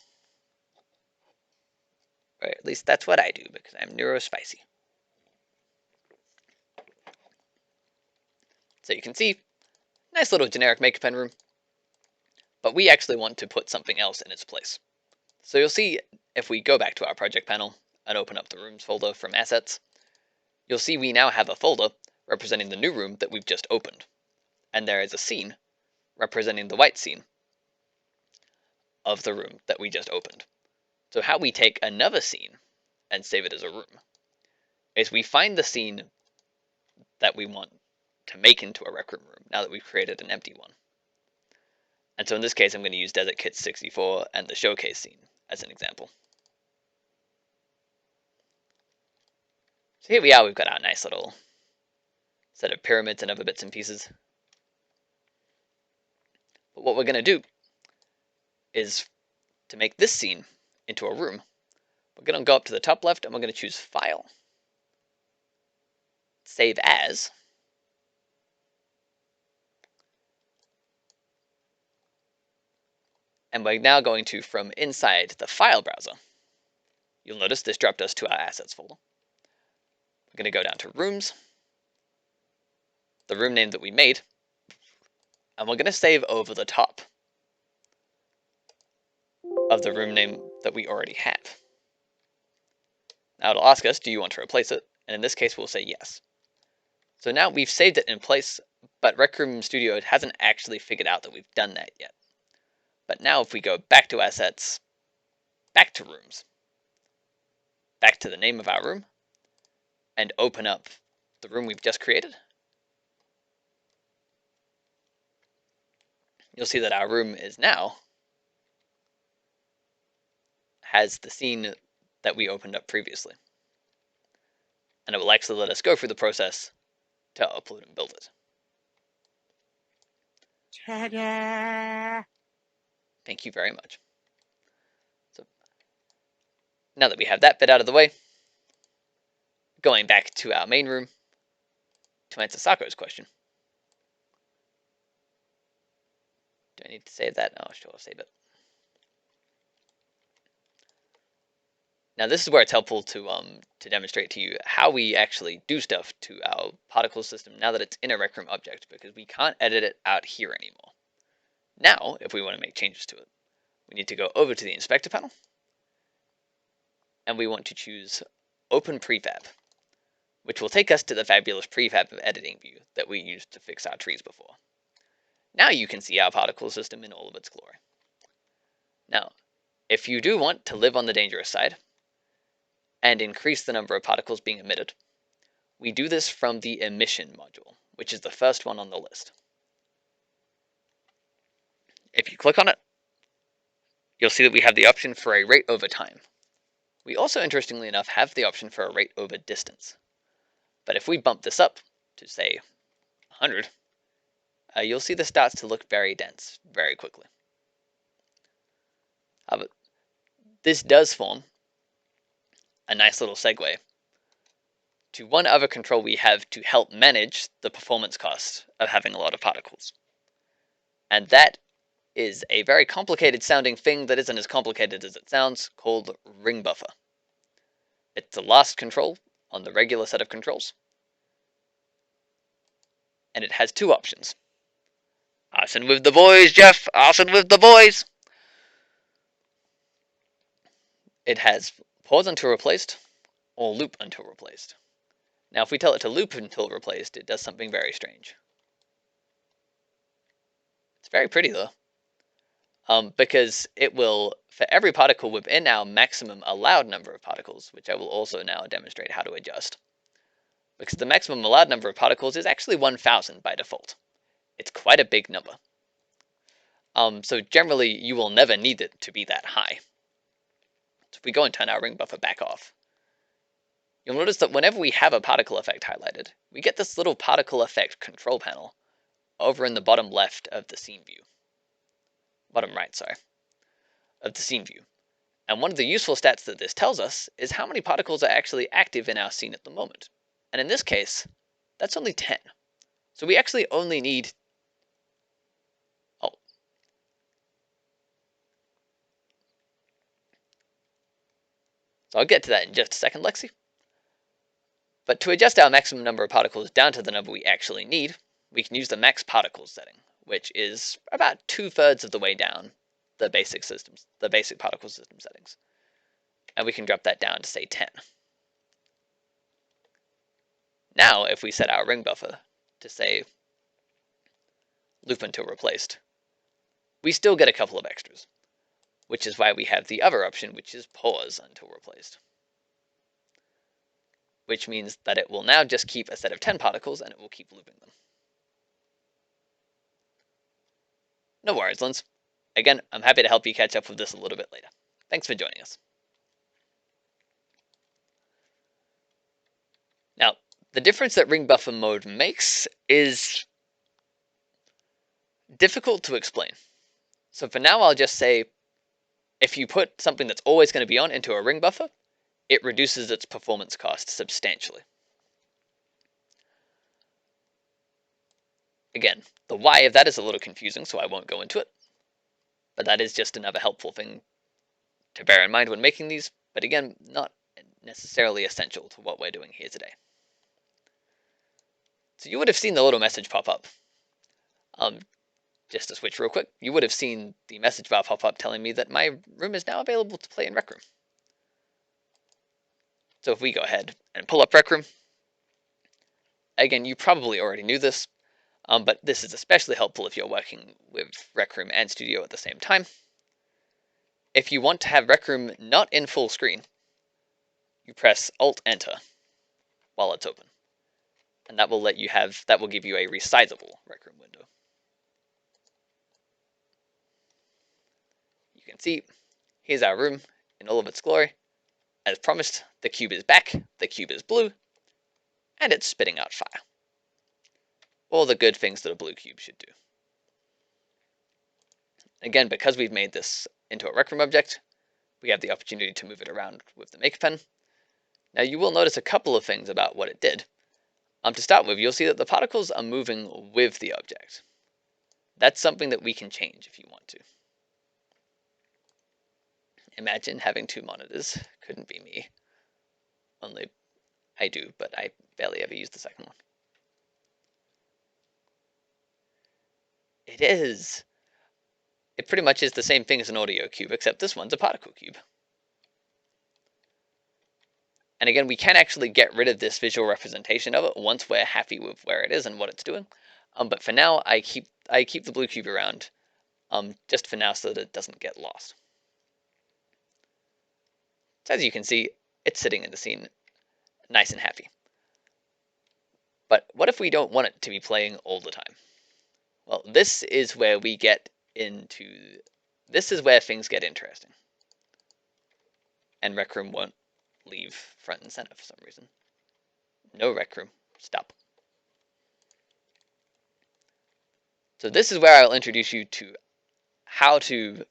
Speaker 1: Or at least that's what I do, because I'm neurospicy. So you can see, nice little generic make pen room. But we actually want to put something else in its place. So you'll see, if we go back to our project panel and open up the rooms folder from assets, you'll see we now have a folder representing the new room that we've just opened. And there is a scene representing the white scene of the room that we just opened. So how we take another scene and save it as a room is we find the scene that we want to make into a Rec Room room now that we've created an empty one. And so in this case, I'm going to use Desert Kit 64 and the showcase scene as an example. So here we are, we've got our nice little set of pyramids and other bits and pieces. But what we're going to do is, to make this scene into a room, we're going to go up to the top left and we're going to choose File, Save As, and we're now going to, from inside the file browser, you'll notice this dropped us to our assets folder. We're going to go down to Rooms, the room name that we made, and we're going to save over the top of the room name that we already have. Now it'll ask us, do you want to replace it? And in this case, we'll say yes. So now we've saved it in place, but Rec Room Studio hasn't actually figured out that we've done that yet. But now if we go back to Assets, back to Rooms, back to the name of our room, and open up the room we've just created, you'll see that our room is now has the scene that we opened up previously. And it will actually let us go through the process to upload and build it.
Speaker 3: Ta-da!
Speaker 1: Thank you very much. Now that we have that bit out of the way, going back to our main room to answer Sako's question. Do I need to save that? Oh, sure, I'll save it. Now this is where it's helpful to demonstrate to you how we actually do stuff to our particle system now that it's in a Rec Room object, because we can't edit it out here anymore. Now, if we want to make changes to it, we need to go over to the inspector panel, and we want to choose Open Prefab, which will take us to the fabulous prefab editing view that we used to fix our trees before. Now you can see our particle system in all of its glory. Now, if you do want to live on the dangerous side and increase the number of particles being emitted, we do this from the emission module, which is the first one on the list. If you click on it, you'll see that we have the option for a rate over time. We also, interestingly enough, have the option for a rate over distance. But if we bump this up to, say, 100, you'll see this starts to look very dense very quickly. But this does form a nice little segue to one other control we have to help manage the performance cost of having a lot of particles. And that is a very complicated sounding thing that isn't as complicated as it sounds, called ring buffer. It's the last control on the regular set of controls, and it has two options. Arson with the boys, Jeff! Arson with the boys! It has pause until replaced, or loop until replaced. Now, if we tell it to loop until replaced, it does something very strange. It's very pretty, though. Because it will, for every particle within our maximum allowed number of particles, which I will also now demonstrate how to adjust, because the maximum allowed number of particles is actually 1,000 by default. It's quite a big number. So generally, you will never need it to be that high. So if we go and turn our ring buffer back off, you'll notice that whenever we have a particle effect highlighted, we get this little particle effect control panel over in the bottom left of the scene view. Bottom right, sorry, of the scene view. And one of the useful stats that this tells us is how many particles are actually active in our scene at the moment. And in this case, that's only 10. So we actually only need... So I'll get to that in just a second, Lexi. But to adjust our maximum number of particles down to the number we actually need, we can use the max particles setting, which is about 2/3 of the way down the basic particle system settings. And we can drop that down to, say, 10. Now, if we set our ring buffer to, say, loop until replaced, we still get a couple of extras, which is why we have the other option, which is pause until replaced. Which means that it will now just keep a set of 10 particles and it will keep looping them. No worries, Linz. Again, I'm happy to help you catch up with this a little bit later. Thanks for joining us. Now, the difference that ring buffer mode makes is difficult to explain. So for now, I'll just say, if you put something that's always going to be on into a ring buffer, it reduces its performance cost substantially. Again, the why of that is a little confusing, so I won't go into it. But that is just another helpful thing to bear in mind when making these, but again, not necessarily essential to what we're doing here today. So you would have seen the little message pop up. Just to switch real quick, you would have seen the message bar pop up telling me that my room is now available to play in Rec Room. So if we go ahead and pull up Rec Room, again, you probably already knew this, but this is especially helpful if you're working with Rec Room and Studio at the same time. If you want to have Rec Room not in full screen, you press Alt-Enter while it's open. And that will give you a resizable Rec Room window. You can see, here's our room in all of its glory. As promised, the cube is back, the cube is blue, and it's spitting out fire. All the good things that a blue cube should do. Again, because we've made this into a Rec Room object, we have the opportunity to move it around with the Maker Pen. Now you will notice a couple of things about what it did. To start with, you'll see that the particles are moving with the object. That's something that we can change if you want to. Imagine having two monitors. Couldn't be me. Only I do, but I barely ever use the second one. It is. It pretty much is the same thing as an audio cube, except this one's a particle cube. And again, we can actually get rid of this visual representation of it once we're happy with where it is and what it's doing. But for now, I keep the blue cube around, just for now, so that it doesn't get lost. So as you can see, it's sitting in the scene, nice and happy. But what if we don't want it to be playing all the time? Well, this is where we get into. This is where things get interesting. And Rec Room won't leave front and center for some reason. No Rec Room. Stop. So this is where I'll introduce you to how to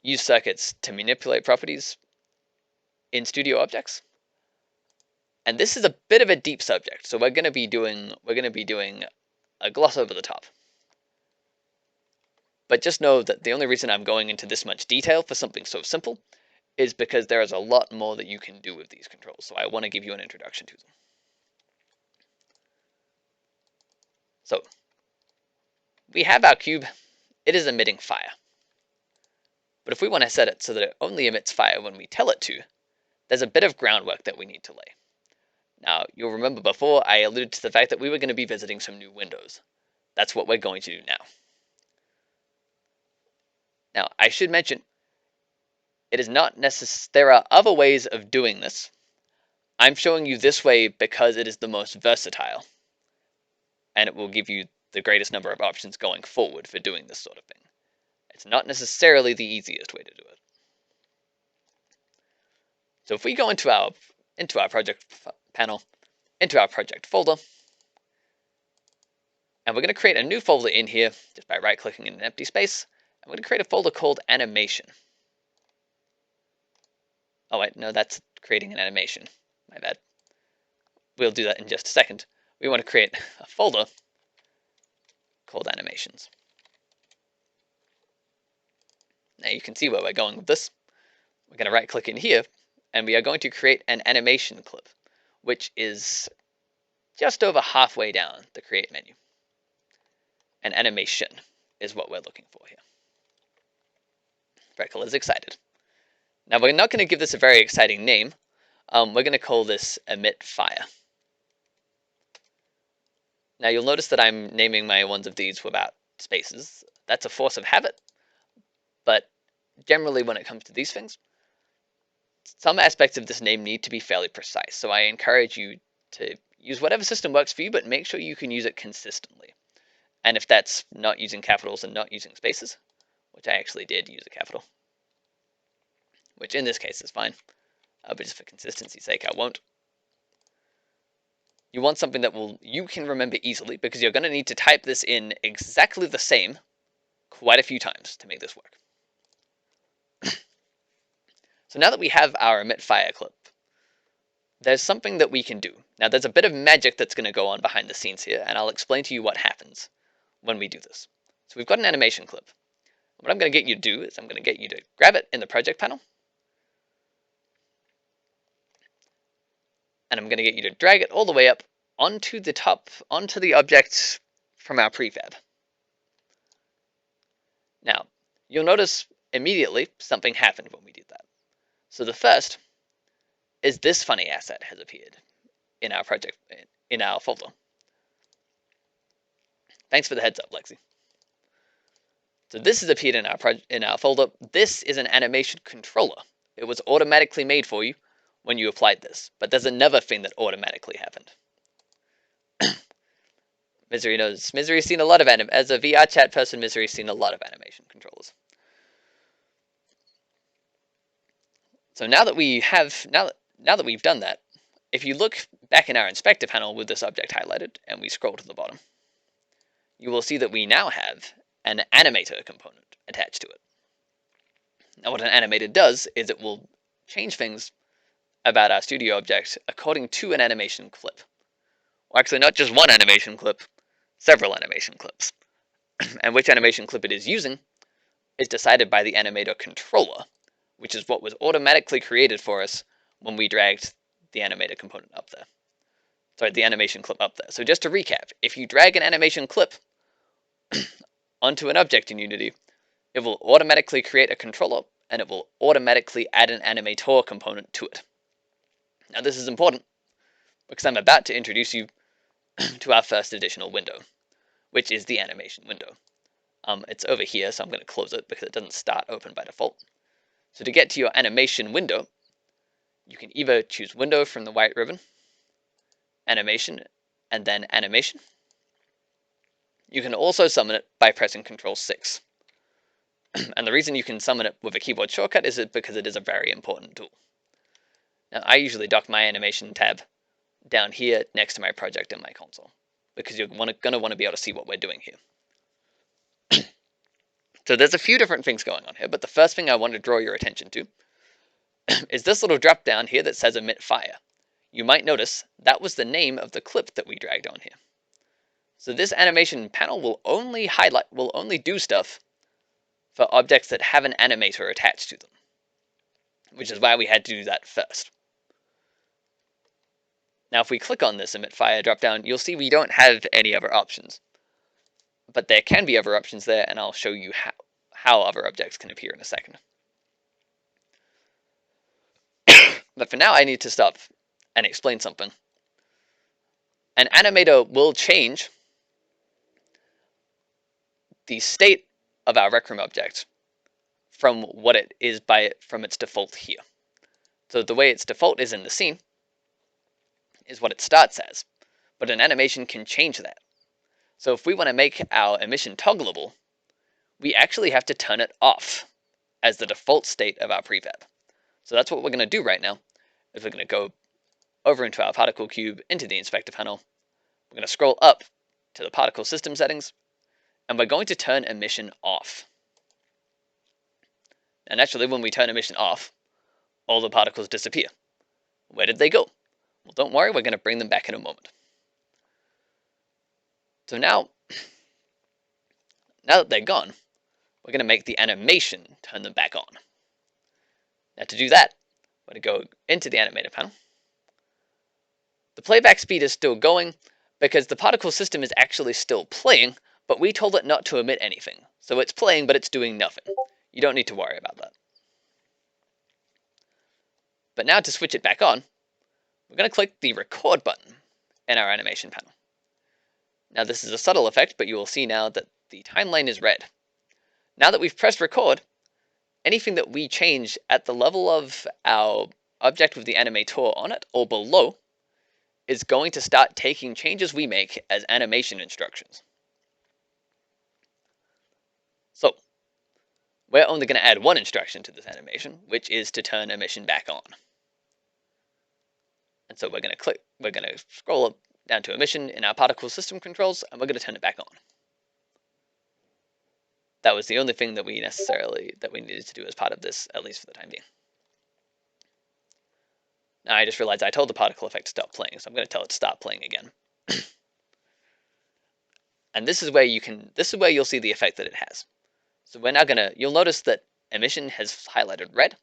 Speaker 1: use circuits to manipulate properties in studio objects. And this is a bit of a deep subject, so we're going to be doing a gloss over the top. But just know that the only reason I'm going into this much detail for something so simple is because there is a lot more that you can do with these controls, so I want to give you an introduction to them. So, we have our cube. It is emitting fire. But if we want to set it so that it only emits fire when we tell it to, there's a bit of groundwork that we need to lay. Now, you'll remember before I alluded to the fact that we were going to be visiting some new windows. That's what we're going to do now. Now, I should mention, it is not necessary. There are other ways of doing this. I'm showing you this way because it is the most versatile, and it will give you the greatest number of options going forward for doing this sort of thing. It's not necessarily the easiest way to do it. So if we go into our project panel, into our project folder, and we're going to create a new folder in here just by right-clicking in an empty space. I'm going to create a folder called Animation. Oh wait, no, that's creating an animation. My bad. We'll do that in just a second. We want to create a folder called Animations. Now you can see where we're going with this. We're going to right-click in here, and we are going to create an animation clip, which is just over halfway down the Create menu. An animation is what we're looking for here. Freckle is excited. Now we're not going to give this a very exciting name. We're going to call this Emit Fire. Now you'll notice that I'm naming my ones of these without spaces. That's a force of habit. But generally when it comes to these things, some aspects of this name need to be fairly precise. So I encourage you to use whatever system works for you, but make sure you can use it consistently. And if that's not using capitals and not using spaces, which I actually did use a capital, which in this case is fine, but just for consistency's sake, I won't. You want something that you can remember easily, because you're going to need to type this in exactly the same quite a few times to make this work. So now that we have our Emit Fire clip, there's something that we can do. Now there's a bit of magic that's going to go on behind the scenes here, and I'll explain to you what happens when we do this. So we've got an animation clip. What I'm going to get you to do is I'm going to get you to grab it in the project panel, and I'm going to get you to drag it all the way up onto the top, onto the object from our prefab. Now, you'll notice immediately something happened when we did that. So the first is this funny asset has appeared in our project, in our folder. Thanks for the heads up, Lexi. So this has appeared in our folder. This is an animation controller. It was automatically made for you when you applied this, but there's another thing that automatically happened. Misery knows. Misery's seen a lot of as a VR chat person, Misery's seen a lot of animation controllers. So now that we have now that we've done that, if you look back in our inspector panel with this object highlighted and we scroll to the bottom, you will see that we now have an animator component attached to it. Now what an animator does is it will change things about our studio object according to an animation clip. Or actually not just one animation clip, several animation clips. And which animation clip it is using is decided by the animator controller, which is what was automatically created for us when we dragged the animator component up there. Sorry, the animation clip up there. So just to recap, if you drag an animation clip onto an object in Unity, it will automatically create a controller, and it will automatically add an animator component to it. Now this is important, because I'm about to introduce you to our first additional window, which is the animation window. It's over here, so I'm going to close it because it doesn't start open by default. So to get to your animation window, you can either choose window from the white ribbon, animation, and then animation. You can also summon it by pressing Ctrl 6. And the reason you can summon it with a keyboard shortcut is because it is a very important tool. Now, I usually dock my animation tab down here next to my project in my console, because you're going to want to be able to see what we're doing here. So there's a few different things going on here, but the first thing I want to draw your attention to is this little drop down here that says emit fire. You might notice that was the name of the clip that we dragged on here. So this animation panel will only do stuff for objects that have an animator attached to them, which is why we had to do that first. Now if we click on this emit fire drop down, you'll see we don't have any other options. But there can be other options there, and I'll show you how other objects can appear in a second. But for now I need to stop and explain something. An animator will change the state of our Rec Room object from what it is from its default here. So the way its default is in the scene is what it starts as, but an animation can change that. So if we want to make our emission toggleable, we actually have to turn it off as the default state of our prefab. So that's what we're going to do right now, is we're going to go over into our particle cube, into the inspector panel. We're going to scroll up to the particle system settings, and we're going to turn emission off. And naturally, when we turn emission off, all the particles disappear. Where did they go? Well, don't worry, we're going to bring them back in a moment. So now that they're gone, we're going to make the animation turn them back on. Now to do that, we're going to go into the animator panel. The playback speed is still going because the particle system is actually still playing, but we told it not to emit anything. So it's playing, but it's doing nothing. You don't need to worry about that. But now to switch it back on, we're going to click the record button in our animation panel. Now this is a subtle effect, but you will see now that the timeline is red. Now that we've pressed record, anything that we change at the level of our object with the animator on it or below is going to start taking changes we make as animation instructions. So we're only going to add one instruction to this animation, which is to turn emission back on. And so we're going to scroll up down to emission in our particle system controls, and we're going to turn it back on. That was the only thing that we needed to do as part of this, at least for the time being. Now I just realized I told the particle effect to stop playing, so I'm going to tell it to stop playing again. And this is where you'll see the effect that it has. So we're now you'll notice that emission has highlighted red.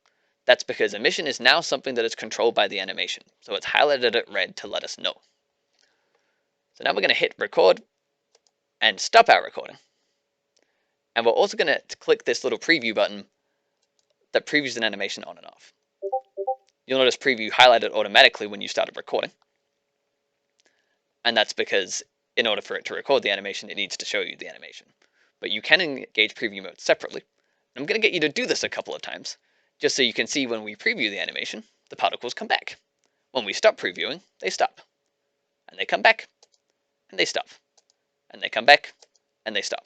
Speaker 1: That's because emission is now something that is controlled by the animation. So it's highlighted it red to let us know. So now we're going to hit record and stop our recording. And we're also going to click this little preview button that previews an animation on and off. You'll notice preview highlighted automatically when you started recording. And that's because in order for it to record the animation, it needs to show you the animation. But you can engage preview mode separately. I'm going to get you to do this a couple of times, just so you can see when we preview the animation, the particles come back. When we stop previewing, they stop. And they come back, and they stop. And they come back, and they stop.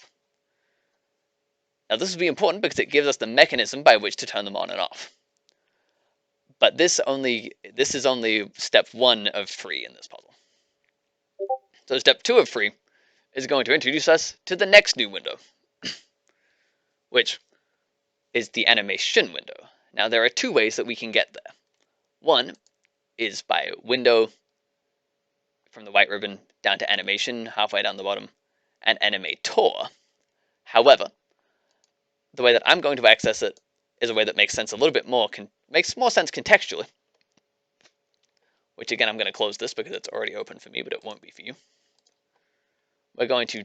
Speaker 1: Now this will be important because it gives us the mechanism by which to turn them on and off. But this is only step 1 of 3 in this puzzle. So step 2 of 3 is going to introduce us to the next new window, which is the animation window. Now there are two ways that we can get there. One is by window from the white ribbon down to animation halfway down the bottom and Animator. However, the way that I'm going to access it is a way that makes sense a little bit more, makes more sense contextually. Which again, I'm going to close this because it's already open for me, but it won't be for you. We're going to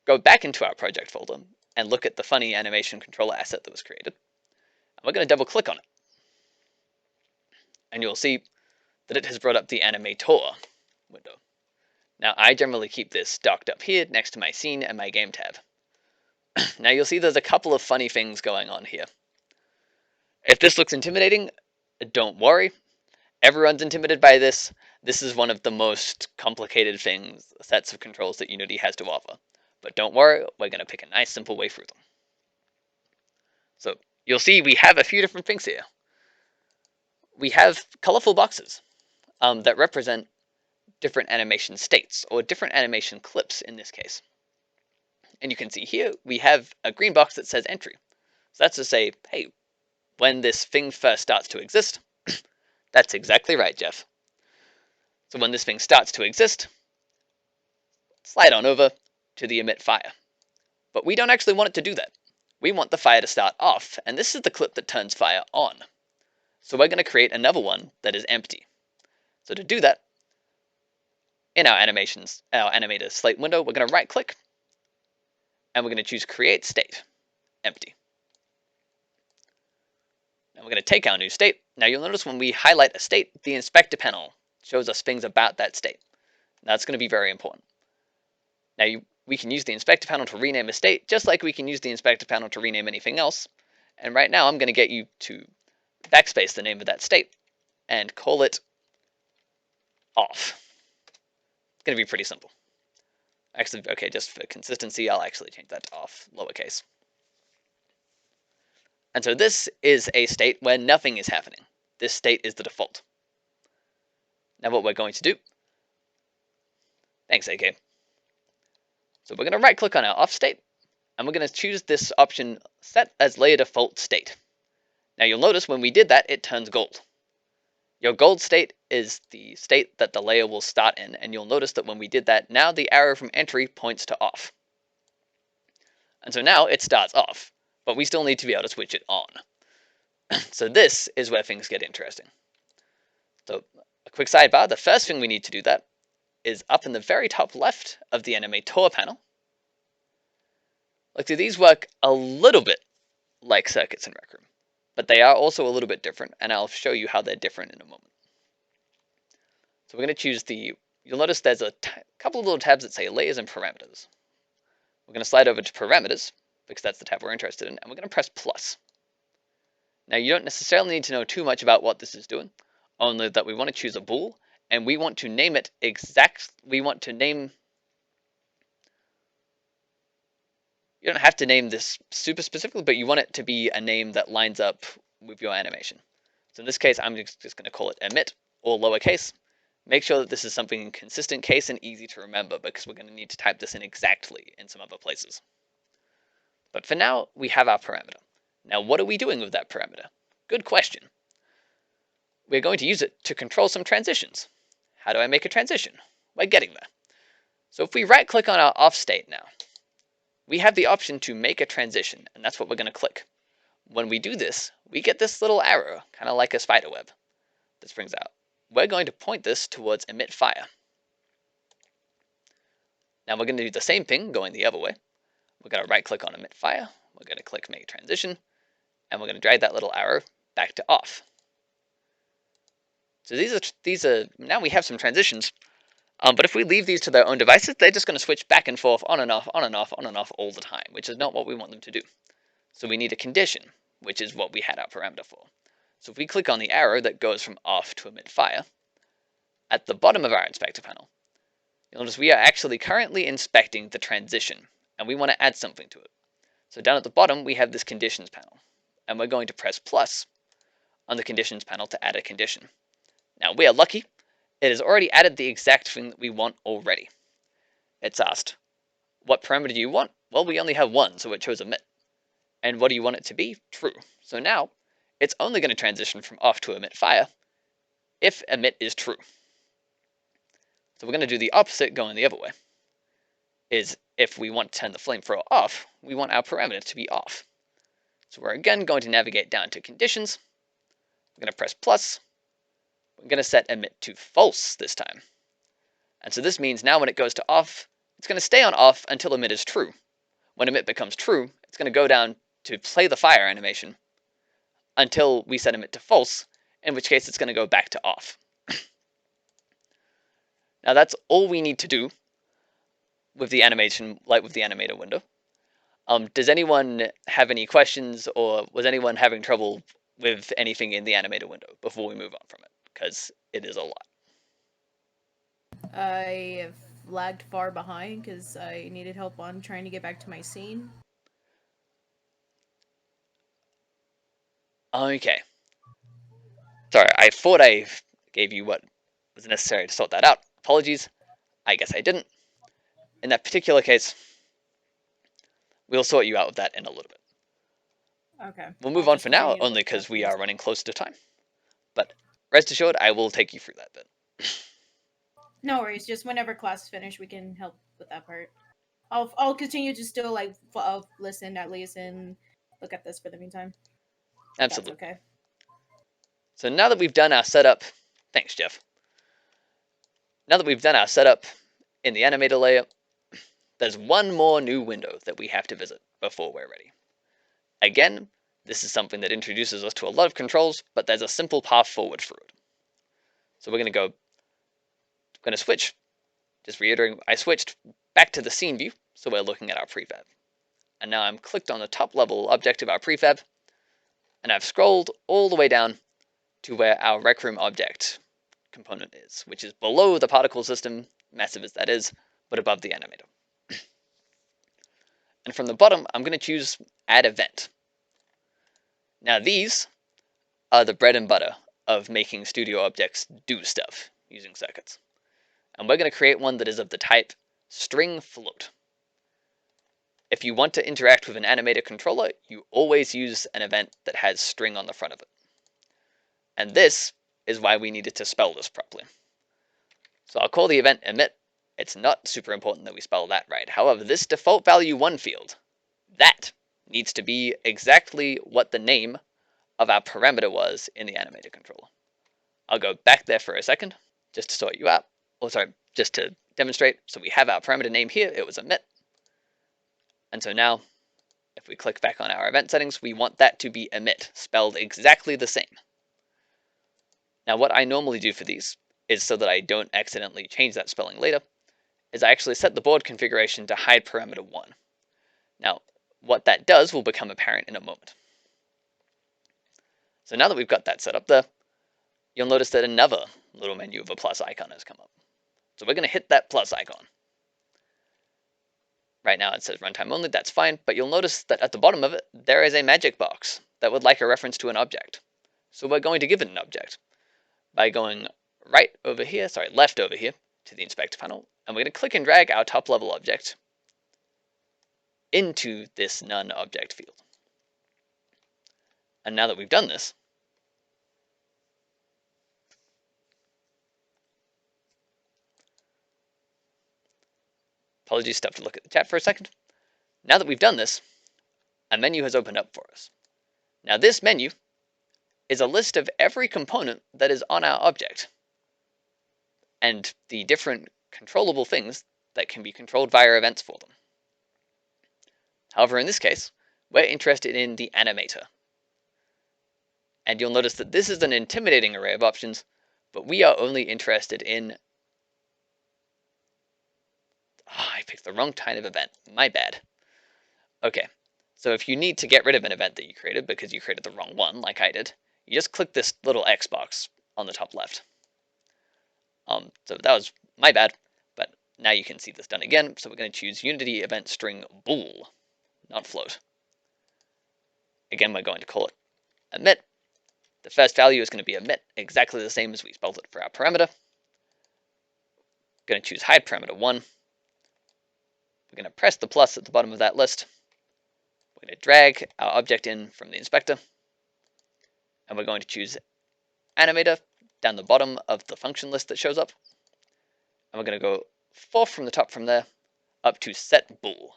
Speaker 1: go back into our project folder and look at the funny animation controller asset that was created. And we're going to double click on it. And you'll see that it has brought up the Animator window. Now, I generally keep this docked up here next to my scene and my game tab. Now, you'll see there's a couple of funny things going on here. If this looks intimidating, don't worry. Everyone's intimidated by this. This is one of the most complicated sets of controls that Unity has to offer. But don't worry, we're going to pick a nice, simple way through them. So, you'll see we have a few different things here. We have colorful boxes that represent different animation states, or different animation clips in this case. And you can see here, we have a green box that says entry. So that's to say, hey, when this thing first starts to exist, that's exactly right, Jeff. So when this thing starts to exist, slide on over to the emit fire. But we don't actually want it to do that. We want the fire to start off, and this is the clip that turns fire on. So we're going to create another one that is empty. So to do that, in our Animator slate window, we're going to right click, and we're going to choose Create State, Empty. Now we're going to take our new state. Now you'll notice when we highlight a state, the inspector panel shows us things about that state. That's going to be very important. Now we can use the inspector panel to rename a state, just like we can use the inspector panel to rename anything else. And right now I'm going to get you to backspace the name of that state and call it off. It's going to be pretty simple. Actually, okay, just for consistency, I'll actually change that to off, lowercase. And so this is a state where nothing is happening. This state is the default. Now what we're going to do, thanks AK. So we're going to right click on our off state, and we're going to choose this option, set as layer default state. Now you'll notice when we did that, it turns gold. Your gold state is the state that the layer will start in, and you'll notice that when we did that, now the arrow from entry points to off. And so now it starts off, but we still need to be able to switch it on. So this is where things get interesting. So a quick sidebar, the first thing we need to do that is up in the very top left of the Animator panel. Like, do these work a little bit like circuits in Rec Room? But they are also a little bit different, and I'll show you how they're different in a moment. So we're going to choose you'll notice there's a couple of little tabs that say Layers and Parameters. We're going to slide over to Parameters, because that's the tab we're interested in, and we're going to press plus. Now you don't necessarily need to know too much about what this is doing, only that we want to choose a bool, and we want to name it you don't have to name this super specifically, but you want it to be a name that lines up with your animation. So in this case, I'm just going to call it emit, or lowercase. Make sure that this is something in consistent case and easy to remember, because we're going to need to type this in exactly in some other places. But for now, we have our parameter. Now, what are we doing with that parameter? Good question. We're going to use it to control some transitions. How do I make a transition? We're getting there. So if we right-click on our off state now, we have the option to make a transition, and that's what we're going to click. When we do this, we get this little arrow, kind of like a spider web, that springs out. We're going to point this towards emit fire. Now we're going to do the same thing going the other way. We're going to right-click on emit fire, we're going to click make transition, and we're going to drag that little arrow back to off. So these are now we have some transitions. But if we leave these to their own devices, they're just going to switch back and forth, on and off, on and off, on and off all the time, which is not what we want them to do. So we need a condition, which is what we had our parameter for. So if we click on the arrow that goes from off to emit fire, at the bottom of our inspector panel, you'll notice we are actually currently inspecting the transition, and we want to add something to it. So down at the bottom, we have this conditions panel, and we're going to press plus on the conditions panel to add a condition. Now we are lucky. It has already added the exact thing that we want already. It's asked, what parameter do you want? Well, we only have one, so it chose emit. And what do you want it to be? True. So now it's only going to transition from off to emit fire if emit is true. So we're going to do the opposite going the other way. Is if we want to turn the flamethrower off, we want our parameter to be off. So we're again going to navigate down to conditions. We're going to press plus. We're going to set emit to false this time. And so this means now when it goes to off, it's going to stay on off until emit is true. When emit becomes true, it's going to go down to play the fire animation until we set emit to false, in which case it's going to go back to off. Now that's all we need to do with the animation, like with the animator window. Does anyone have any questions, or was anyone having trouble with anything in the animator window before we move on from it? Because it is a lot.
Speaker 2: I have lagged far behind because I needed help on trying to get back to my scene.
Speaker 1: Okay. Sorry, I thought I gave you what was necessary to sort that out. Apologies. I guess I didn't. In that particular case, we'll sort you out with that in a little bit.
Speaker 2: Okay.
Speaker 1: We'll move on for now, only because we are running close to time. But rest assured, I will take you through that bit.
Speaker 2: No worries. Just whenever class is finished, we can help with that part. I'll continue to still like listen at least and look at this for the meantime.
Speaker 1: Absolutely.
Speaker 2: That's okay.
Speaker 1: So now that we've done our setup, thanks, Jeff. Now that we've done our setup in the animator layer, there's one more new window that we have to visit before we're ready. Again, this is something that introduces us to a lot of controls, but there's a simple path forward through it. So we're going to switch, just reiterating, I switched back to the scene view, so we're looking at our prefab. And now I'm clicked on the top level object of our prefab, and I've scrolled all the way down to where our Rec Room object component is, which is below the particle system, massive as that is, but above the animator. And from the bottom, I'm going to choose Add Event. Now these are the bread and butter of making studio objects do stuff using circuits. And we're going to create one that is of the type string float. If you want to interact with an animator controller, you always use an event that has string on the front of it. And this is why we needed to spell this properly. So I'll call the event emit. It's not super important that we spell that right. However, this default value 1 field, that needs to be exactly what the name of our parameter was in the animator controller. I'll go back there for a second just to sort you out. Just to demonstrate. So we have our parameter name here. It was emit. And so now, if we click back on our event settings, we want that to be emit, spelled exactly the same. Now, what I normally do for these is, so that I don't accidentally change that spelling later, is I actually set the board configuration to hide parameter 1. Now, what that does will become apparent in a moment. So now that we've got that set up there, you'll notice that another little menu of a plus icon has come up. So we're going to hit that plus icon. Right now it says runtime only, that's fine, but you'll notice that at the bottom of it, there is a magic box that would like a reference to an object. So we're going to give it an object by going left over here to the inspector panel, and we're going to click and drag our top level object into this none object field. And now that we've done this, apologies, stop to look at the chat for a second. Now that we've done this, a menu has opened up for us. Now this menu is a list of every component that is on our object and the different controllable things that can be controlled via events for them. However, in this case, we're interested in the animator. And you'll notice that this is an intimidating array of options, but we are only interested in... I picked the wrong kind of event. My bad. Okay, so if you need to get rid of an event that you created because you created the wrong one, like I did, you just click this little X box on the top left. So that was my bad, but now you can see this done again. So we're going to choose Unity event string bool, not float. Again, we're going to call it emit. The first value is going to be emit, exactly the same as we spelled it for our parameter. Going to choose hide parameter 1. We're going to press the plus at the bottom of that list. We're going to drag our object in from the inspector, and we're going to choose Animator down the bottom of the function list that shows up, and we're going to go fourth from the top from there up to set bool.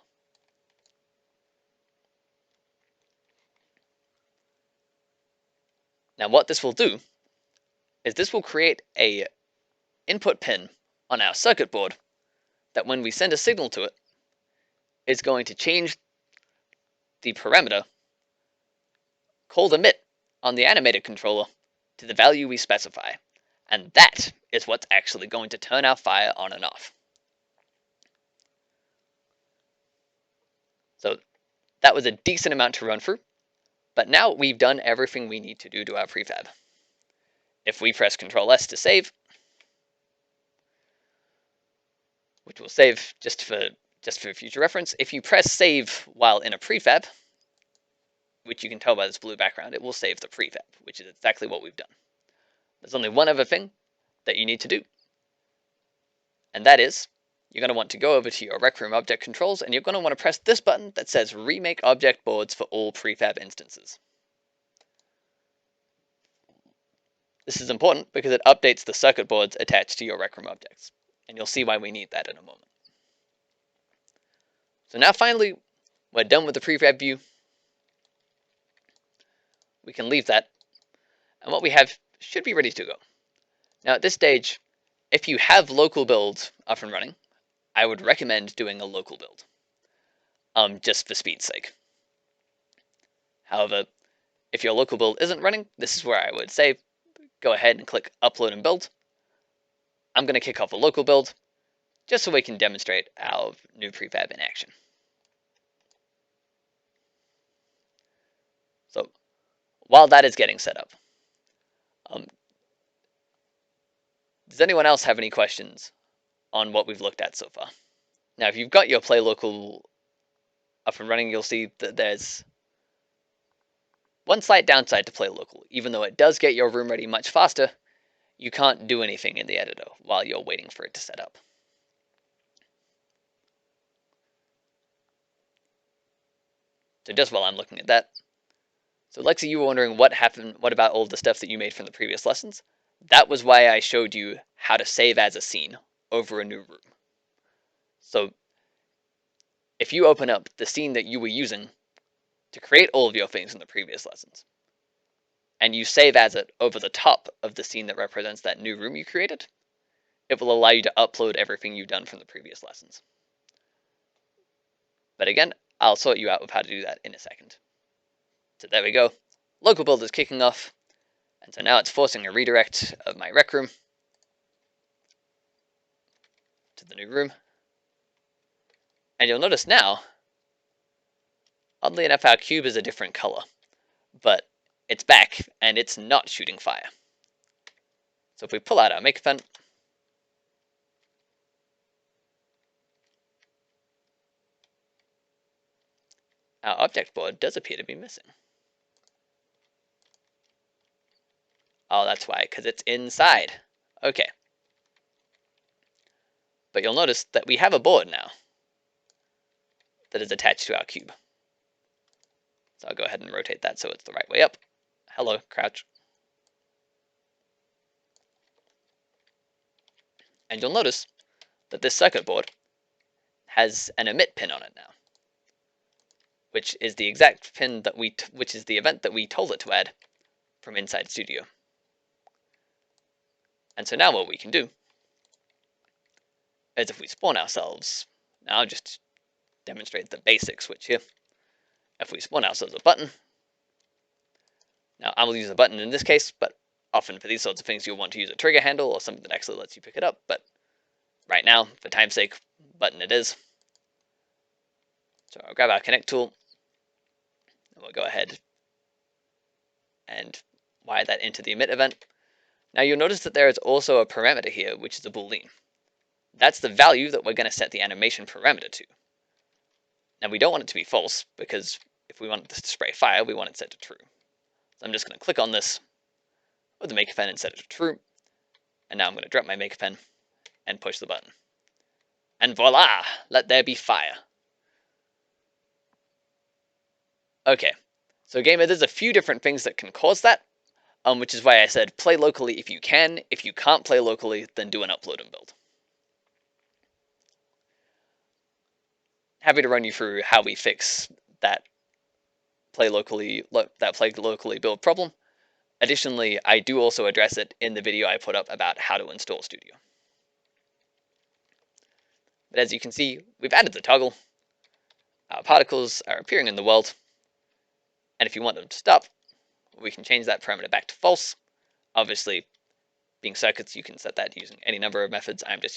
Speaker 1: Now what this will do is this will create a input pin on our circuit board that when we send a signal to it, is going to change the parameter called emit on the Animator controller to the value we specify. And that is what's actually going to turn our fire on and off. So that was a decent amount to run through, but now we've done everything we need to do to our prefab. If we press Ctrl S to save, which will save just for future reference, if you press save while in a prefab, which you can tell by this blue background, it will save the prefab, which is exactly what we've done. There's only one other thing that you need to do, and that is you're going to want to go over to your Rec Room object controls, and you're going to want to press this button that says Remake Object Boards for all prefab instances. This is important because it updates the circuit boards attached to your Rec Room objects, and you'll see why we need that in a moment. So now finally, we're done with the prefab view. We can leave that, and what we have should be ready to go. Now at this stage, if you have local builds up and running, I would recommend doing a local build, just for speed's sake. However, if your local build isn't running, this is where I would say go ahead and click Upload and Build. I'm going to kick off a local build, just so we can demonstrate our new prefab in action. So while that is getting set up, does anyone else have any questions on what we've looked at so far? Now, if you've got your Play Local up and running, you'll see that there's one slight downside to Play Local. Even though it does get your room ready much faster, you can't do anything in the editor while you're waiting for it to set up. So just while I'm looking at that, so Lexi, you were wondering what happened, what about all the stuff that you made from the previous lessons? That was why I showed you how to save as a scene over a new room. So if you open up the scene that you were using to create all of your things in the previous lessons, and you save as it over the top of the scene that represents that new room you created, it will allow you to upload everything you've done from the previous lessons. But again, I'll sort you out with how to do that in a second. So there we go. Local build is kicking off. And so now it's forcing a redirect of my rec room to the new room. And you'll notice now, oddly enough, our cube is a different color. But it's back, and it's not shooting fire. So if we pull out our maker pen, our object board does appear to be missing. Oh, that's why, because it's inside. Okay. But you'll notice that we have a board now that is attached to our cube. So I'll go ahead and rotate that so it's the right way up. Hello, crouch. And you'll notice that this circuit board has an emit pin on it now, which is the exact pin that which is the event that we told it to add from inside Studio. And so now what we can do is if we spawn ourselves, now I'll just demonstrate the basic switch here. If we spawn ourselves a button, now I will use a button in this case, but often for these sorts of things you'll want to use a trigger handle or something that actually lets you pick it up, but right now, for time's sake, button it is. So I'll grab our connect tool, and we'll go ahead and wire that into the emit event. Now you'll notice that there is also a parameter here, which is a boolean. That's the value that we're going to set the animation parameter to. Now we don't want it to be false, because if we want this to spray fire, we want it set to true. So I'm just going to click on this with the maker pen and set it to true. And now I'm going to drop my maker pen and push the button. And voila! Let there be fire. Okay, so gamer, there's a few different things that can cause that, which is why I said play locally if you can. If you can't play locally, then do an upload and build. Happy to run you through how we fix that play locally build problem. Additionally, I do also address it in the video I put up about how to install Studio. But as you can see, we've added the toggle. Our particles are appearing in the world. And if you want them to stop, we can change that parameter back to false. Obviously, being circuits, you can set that using any number of methods. I'm just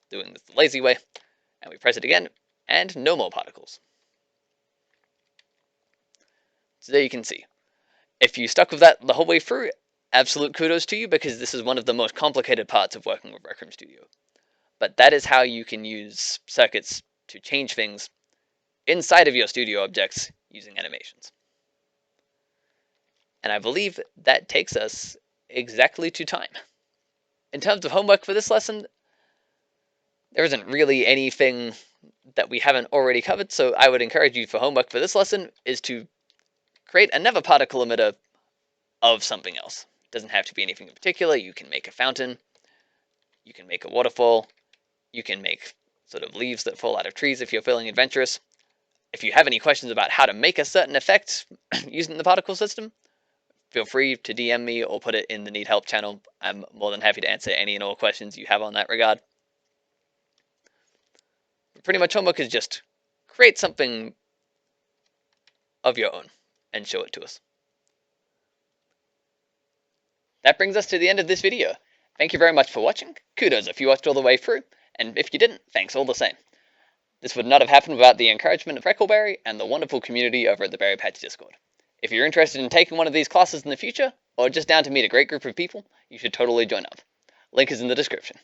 Speaker 1: doing this the lazy way. And we press it again, and no more particles. So there you can see. If you stuck with that the whole way through, absolute kudos to you, because this is one of the most complicated parts of working with Rec Room Studio. But that is how you can use circuits to change things inside of your studio objects using animations. And I believe that takes us exactly to time. In terms of homework for this lesson, there isn't really anything that we haven't already covered, so I would encourage you for homework for this lesson is to create another particle emitter of something else. It doesn't have to be anything in particular. You can make a fountain, you can make a waterfall, you can make sort of leaves that fall out of trees if you're feeling adventurous. If you have any questions about how to make a certain effect using the particle system, feel free to DM me or put it in the Need Help channel. I'm more than happy to answer any and all questions you have on that regard. But pretty much homework is just create something of your own and show it to us. That brings us to the end of this video. Thank you very much for watching. Kudos if you watched all the way through, and if you didn't, thanks all the same. This would not have happened without the encouragement of Freckleberry and the wonderful community over at the Berry Patch Discord. If you're interested in taking one of these classes in the future, or just down to meet a great group of people, you should totally join up. Link is in the description.